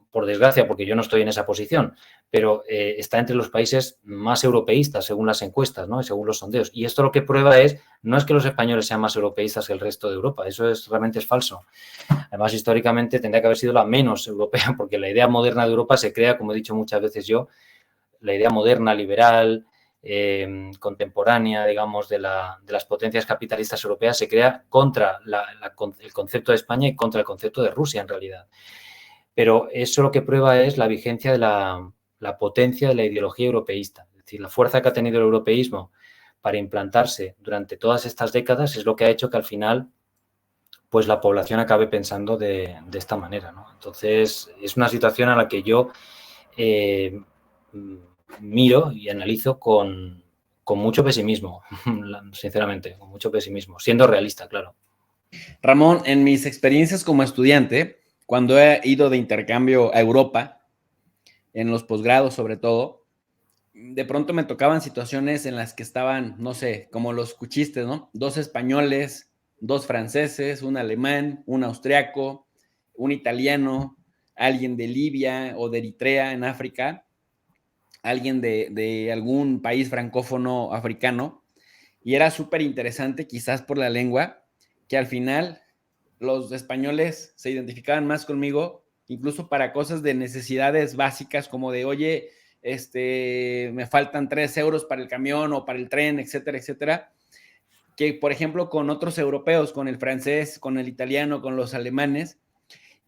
por desgracia, porque yo no estoy en esa posición, pero está entre los países más europeístas según las encuestas, ¿no? Y según los sondeos. Y esto lo que prueba no es que los españoles sean más europeístas que el resto de Europa, eso realmente es falso. Además, históricamente tendría que haber sido la menos europea, porque la idea moderna de Europa se crea, como he dicho muchas veces yo, la idea moderna, liberal, contemporánea, digamos, de las potencias capitalistas europeas se crea contra el concepto de España y contra el concepto de Rusia, en realidad. Pero eso lo que prueba es la vigencia de la potencia de la ideología europeísta. Es decir, la fuerza que ha tenido el europeísmo para implantarse durante todas estas décadas es lo que ha hecho que al final pues la población acabe pensando de esta manera, ¿no? Entonces, es una situación a la que yo miro y analizo con mucho pesimismo, sinceramente, con mucho pesimismo, siendo realista, claro. Ramón, en mis experiencias como estudiante, cuando he ido de intercambio a Europa, en los posgrados sobre todo, de pronto me tocaban situaciones en las que estaban, no sé, como los cuchistes, ¿no? 2 españoles, 2 franceses, un alemán, un austriaco, un italiano, alguien de Libia o de Eritrea en África, alguien de algún país francófono africano. Y era súper interesante, quizás por la lengua, que al final los españoles se identificaban más conmigo, incluso para cosas de necesidades básicas como de, oye, me faltan 3 euros para el camión o para el tren, etcétera, etcétera, que por ejemplo con otros europeos, con el francés, con el italiano, con los alemanes.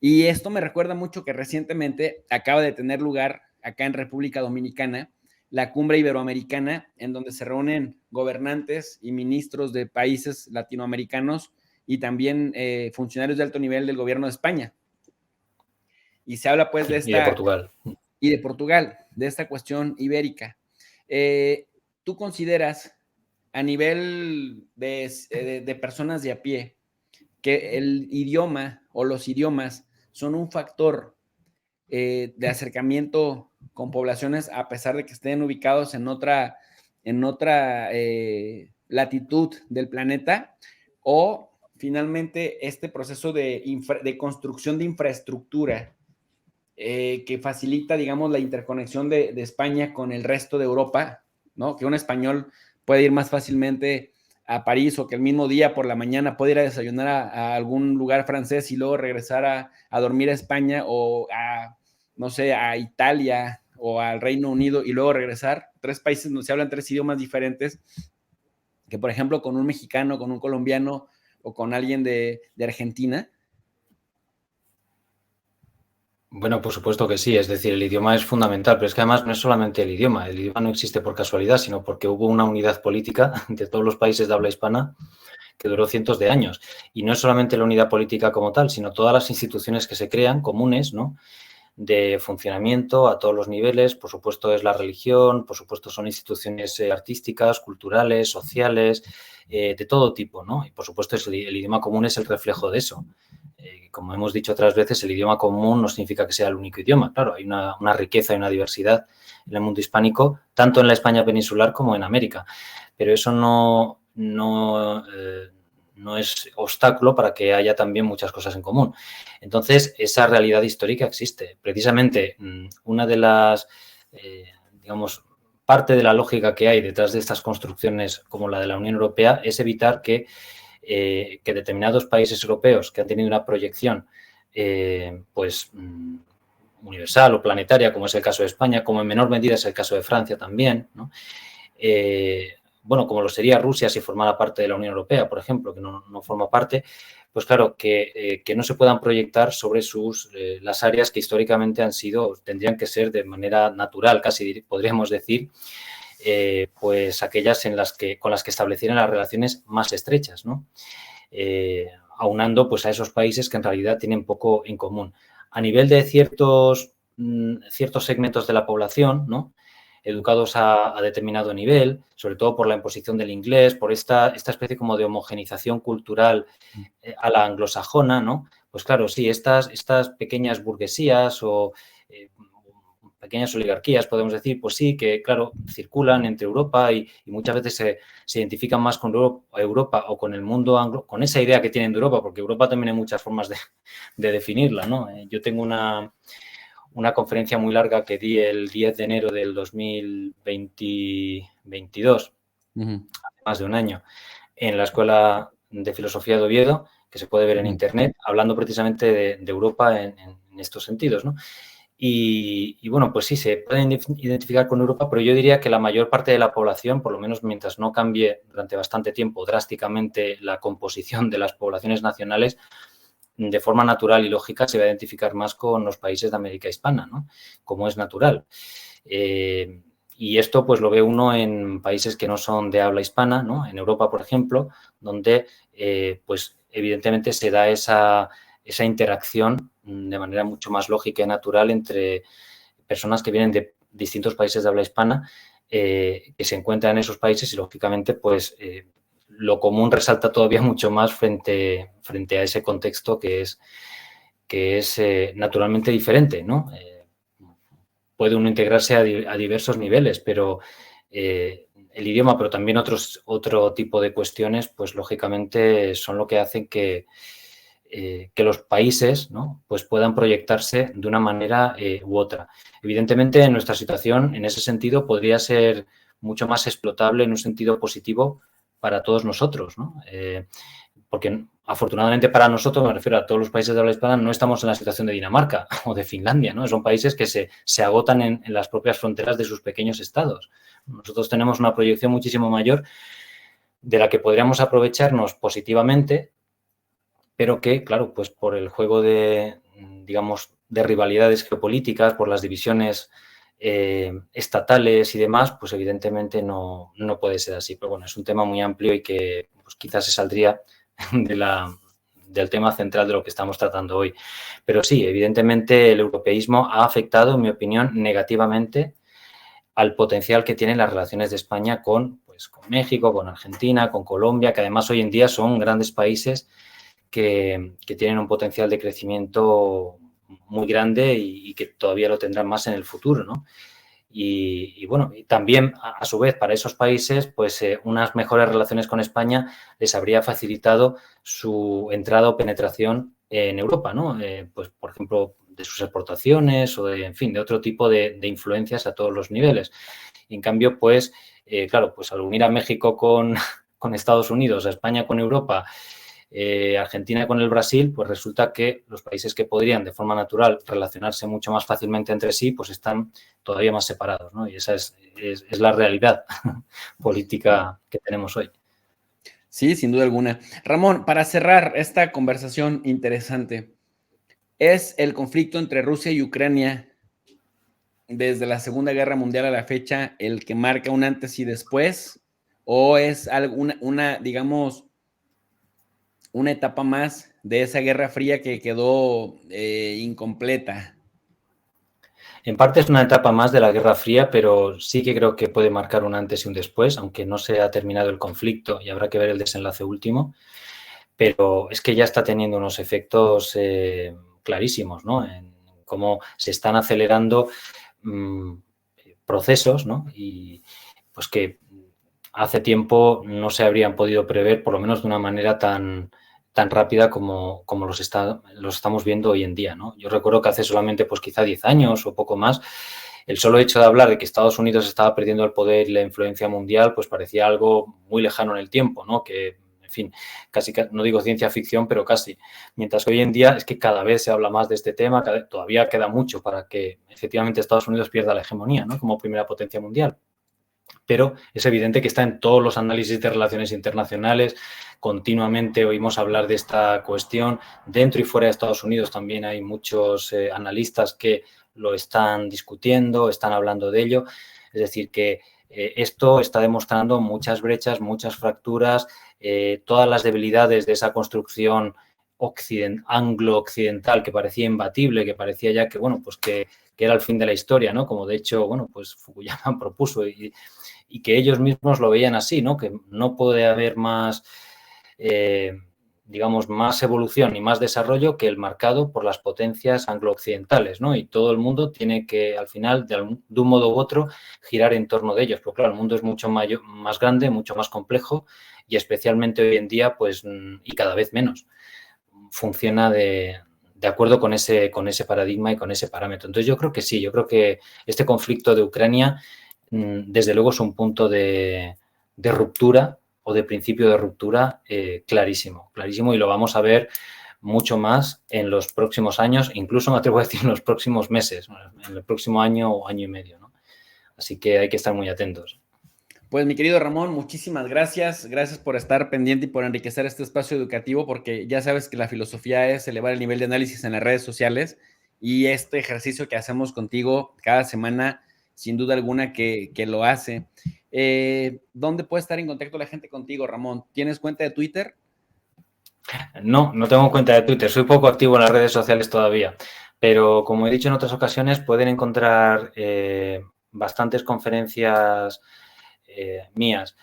Y esto me recuerda mucho que recientemente acaba de tener lugar acá en República Dominicana la cumbre iberoamericana, en donde se reúnen gobernantes y ministros de países latinoamericanos y también funcionarios de alto nivel del gobierno de España. Y se habla pues de esta... Y de Portugal. Y de Portugal, de esta cuestión ibérica. ¿Tú consideras a nivel de personas de a pie que el idioma o los idiomas son un factor de acercamiento con poblaciones a pesar de que estén ubicados en otra latitud del planeta? ¿O finalmente este proceso de construcción de infraestructura que facilita, digamos, la interconexión de España con el resto de Europa, ¿no? Que un español puede ir más fácilmente a París o que el mismo día por la mañana puede ir a desayunar a algún lugar francés y luego regresar a dormir a España o a, no sé, a Italia o al Reino Unido y luego regresar. 3 países donde se hablan 3 idiomas diferentes, que por ejemplo con un mexicano, con un colombiano o con alguien de Argentina. Bueno, por supuesto que sí, es decir, el idioma es fundamental, pero es que además no es solamente el idioma no existe por casualidad, sino porque hubo una unidad política de todos los países de habla hispana que duró cientos de años. Y no es solamente la unidad política como tal, sino todas las instituciones que se crean, comunes, ¿no?, de funcionamiento a todos los niveles. Por supuesto es la religión, por supuesto son instituciones artísticas, culturales, sociales, de todo tipo, ¿no? Y por supuesto el idioma común es el reflejo de eso. Como hemos dicho otras veces, el idioma común no significa que sea el único idioma. Claro, hay una riqueza y una diversidad en el mundo hispánico, tanto en la España peninsular como en América. Pero eso no es obstáculo para que haya también muchas cosas en común. Entonces, esa realidad histórica existe. Precisamente, una de las, digamos, parte de la lógica que hay detrás de estas construcciones como la de la Unión Europea es evitar que determinados países europeos que han tenido una proyección universal o planetaria, como es el caso de España, como en menor medida es el caso de Francia también, ¿no? Como lo sería Rusia si formara parte de la Unión Europea, por ejemplo, que no forma parte, pues claro, que no se puedan proyectar sobre las áreas que históricamente tendrían que ser de manera natural, casi podríamos decir, pues aquellas con las que establecieran las relaciones más estrechas, ¿no? Aunando pues a esos países que en realidad tienen poco en común. A nivel de ciertos segmentos de la población, ¿no? Educados a determinado nivel, sobre todo por la imposición del inglés, por esta especie como de homogenización cultural a la anglosajona, ¿no? Pues claro, sí, estas pequeñas burguesías o pequeñas oligarquías, podemos decir, pues sí, que claro, circulan entre Europa y muchas veces se identifican más con Europa o con el mundo anglo, con esa idea que tienen de Europa, porque Europa también hay muchas formas de definirla, ¿no? Yo tengo una conferencia muy larga que di el 10 de enero del 2022, hace más de un año, en la Escuela de Filosofía de Oviedo, que se puede ver en Internet, hablando precisamente de Europa en estos sentidos, ¿no? Y bueno, pues sí, se pueden identificar con Europa, pero yo diría que la mayor parte de la población, por lo menos mientras no cambie durante bastante tiempo drásticamente la composición de las poblaciones nacionales, de forma natural y lógica se va a identificar más con los países de América Hispana, ¿no? Como es natural. Y esto pues lo ve uno en países que no son de habla hispana, ¿no? En Europa, por ejemplo, donde pues evidentemente se da esa interacción de manera mucho más lógica y natural entre personas que vienen de distintos países de habla hispana que se encuentran en esos países y, lógicamente, pues lo común resalta todavía mucho más frente a ese contexto que es naturalmente diferente, ¿no? Puede uno integrarse a diversos niveles, pero el idioma, pero también otro tipo de cuestiones, pues lógicamente son lo que hacen que los países, ¿no? Pues puedan proyectarse de una manera u otra. Evidentemente, en nuestra situación, en ese sentido, podría ser mucho más explotable en un sentido positivo para todos nosotros, ¿no? Porque afortunadamente para nosotros, me refiero a todos los países de habla hispana, no estamos en la situación de Dinamarca o de Finlandia, ¿no? Son países que se agotan en las propias fronteras de sus pequeños estados. Nosotros tenemos una proyección muchísimo mayor de la que podríamos aprovecharnos positivamente, pero que, claro, pues por el juego de rivalidades geopolíticas, por las divisiones estatales y demás, pues evidentemente no puede ser así. Pero bueno, es un tema muy amplio y que pues, quizás se saldría del tema central de lo que estamos tratando hoy. Pero sí, evidentemente el europeísmo ha afectado, en mi opinión, negativamente al potencial que tienen las relaciones de España con México, con Argentina, con Colombia, que además hoy en día son grandes países que tienen un potencial de crecimiento muy grande y que todavía lo tendrán más en el futuro, ¿no? Y bueno, y también a su vez para esos países, pues unas mejores relaciones con España les habría facilitado su entrada o penetración en Europa, ¿no? Pues por ejemplo, de sus exportaciones o de otro tipo de influencias a todos los niveles. Y en cambio, pues, claro, pues al unir a México con Estados Unidos, a España con Europa, Argentina con el Brasil, pues resulta que los países que podrían de forma natural relacionarse mucho más fácilmente entre sí, pues están todavía más separados, ¿no? Y esa es la realidad política que tenemos hoy. Sí, sin duda alguna. Ramón, para cerrar esta conversación interesante, ¿es el conflicto entre Rusia y Ucrania desde la Segunda Guerra Mundial a la fecha el que marca un antes y después? ¿O es digamos, una etapa más de esa Guerra Fría que quedó incompleta? En parte es una etapa más de la Guerra Fría, pero sí que creo que puede marcar un antes y un después, aunque no se ha terminado el conflicto y habrá que ver el desenlace último. Pero es que ya está teniendo unos efectos clarísimos, ¿no? En cómo se están acelerando procesos, ¿no? Y pues que hace tiempo no se habrían podido prever, por lo menos de una manera tan rápida como los estamos viendo hoy en día, ¿no? Yo recuerdo que hace solamente, pues quizá 10 años o poco más, el solo hecho de hablar de que Estados Unidos estaba perdiendo el poder y la influencia mundial, pues parecía algo muy lejano en el tiempo, ¿no? Que, en fin, casi, no digo ciencia ficción, pero casi. Mientras que hoy en día es que cada vez se habla más de este tema, todavía queda mucho para que efectivamente Estados Unidos pierda la hegemonía, ¿no? Como primera potencia mundial. Pero es evidente que está en todos los análisis de relaciones internacionales. Continuamente oímos hablar de esta cuestión. Dentro y fuera de Estados Unidos también hay muchos analistas que lo están discutiendo, están hablando de ello. Es decir, que esto está demostrando muchas brechas, muchas fracturas, todas las debilidades de esa construcción anglo-occidental que parecía imbatible, que parecía ya que, bueno, pues que era el fin de la historia, ¿no? Como de hecho, bueno, pues Fukuyama propuso y que ellos mismos lo veían así, ¿no? Que no puede haber más, digamos, más evolución y más desarrollo que el marcado por las potencias anglo-occidentales, ¿no? Y todo el mundo tiene que, al final, de un modo u otro, girar en torno de ellos. Pero claro, el mundo es mucho más grande, mucho más complejo y especialmente hoy en día, pues, y cada vez menos, funciona de acuerdo con ese paradigma y con ese parámetro. Entonces, yo creo que sí, yo creo que este conflicto de Ucrania, desde luego, es un punto de ruptura o de principio de ruptura clarísimo, clarísimo, y lo vamos a ver mucho más en los próximos años, incluso me atrevo a decir en los próximos meses, en el próximo año o año y medio, ¿no? Así que hay que estar muy atentos. Pues mi querido Ramón, muchísimas gracias. Gracias por estar pendiente y por enriquecer este espacio educativo, porque ya sabes que la filosofía es elevar el nivel de análisis en las redes sociales y este ejercicio que hacemos contigo cada semana, sin duda alguna que lo hace. ¿Dónde puede estar en contacto la gente contigo, Ramón? ¿Tienes cuenta de Twitter? No, no tengo cuenta de Twitter. Soy poco activo en las redes sociales todavía. Pero como he dicho en otras ocasiones, pueden encontrar bastantes conferencias mías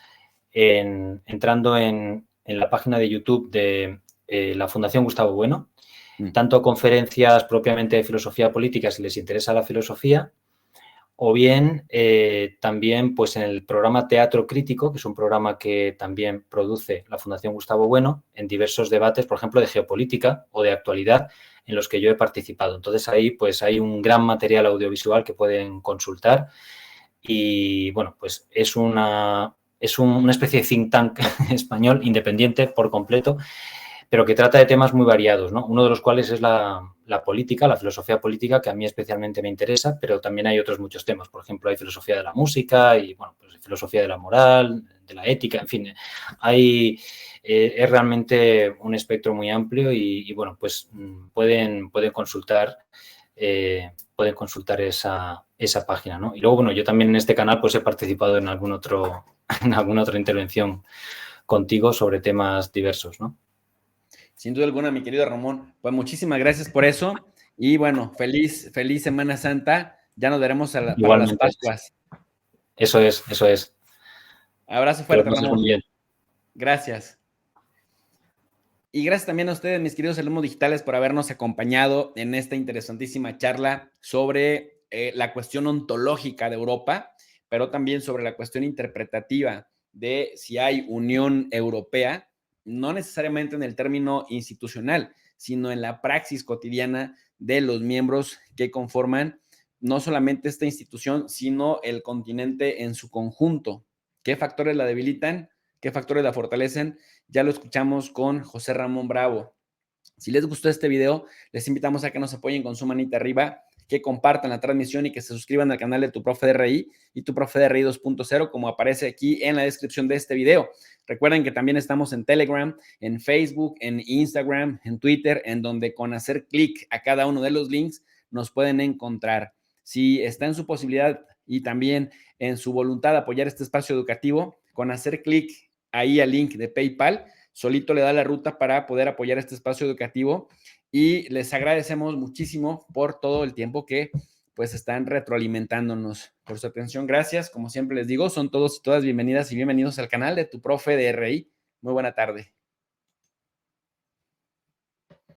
entrando en la página de YouTube de la Fundación Gustavo Bueno, tanto conferencias propiamente de filosofía política si les interesa la filosofía, o bien también pues en el programa Teatro Crítico, que es un programa que también produce la Fundación Gustavo Bueno, en diversos debates, por ejemplo, de geopolítica o de actualidad, en los que yo he participado. Entonces ahí pues hay un gran material audiovisual que pueden consultar y bueno, pues es una especie de think tank español independiente por completo, pero que trata de temas muy variados, ¿no? Uno de los cuales es la política, la filosofía política, que a mí especialmente me interesa, pero también hay otros muchos temas. Por ejemplo, hay filosofía de la música y, bueno, pues filosofía de la moral, de la ética, en fin. Es realmente un espectro muy amplio y bueno, pues pueden consultar esa página, ¿no? Y luego, bueno, yo también en este canal pues he participado en alguna otra intervención contigo sobre temas diversos, ¿no? Sin duda alguna, mi querido Ramón. Pues muchísimas gracias por eso. Y bueno, feliz Semana Santa. Ya nos veremos para las Igualmente. Pascuas. Eso es. Abrazo Que lo fuerte, pases Ramón. muy bien. Gracias. Y gracias también a ustedes, mis queridos alumnos digitales, por habernos acompañado en esta interesantísima charla sobre la cuestión ontológica de Europa, pero también sobre la cuestión interpretativa de si hay Unión Europea, no necesariamente en el término institucional, sino en la praxis cotidiana de los miembros que conforman no solamente esta institución, sino el continente en su conjunto. ¿Qué factores la debilitan? ¿Qué factores la fortalecen? Ya lo escuchamos con José Ramón Bravo. Si les gustó este video, les invitamos a que nos apoyen con su manita arriba, que compartan la transmisión y que se suscriban al canal de Tu Profe de RI y Tu Profe de RI 2.0, como aparece aquí en la descripción de este video. Recuerden que también estamos en Telegram, en Facebook, en Instagram, en Twitter, en donde con hacer clic a cada uno de los links nos pueden encontrar. Si está en su posibilidad y también en su voluntad de apoyar este espacio educativo, con hacer clic ahí al link de PayPal, solito le da la ruta para poder apoyar este espacio educativo y les agradecemos muchísimo por todo el tiempo que pues están retroalimentándonos. Por su atención, gracias. Como siempre les digo, son todos y todas bienvenidas y bienvenidos al canal de Tu Profe de RI. Muy buena tarde.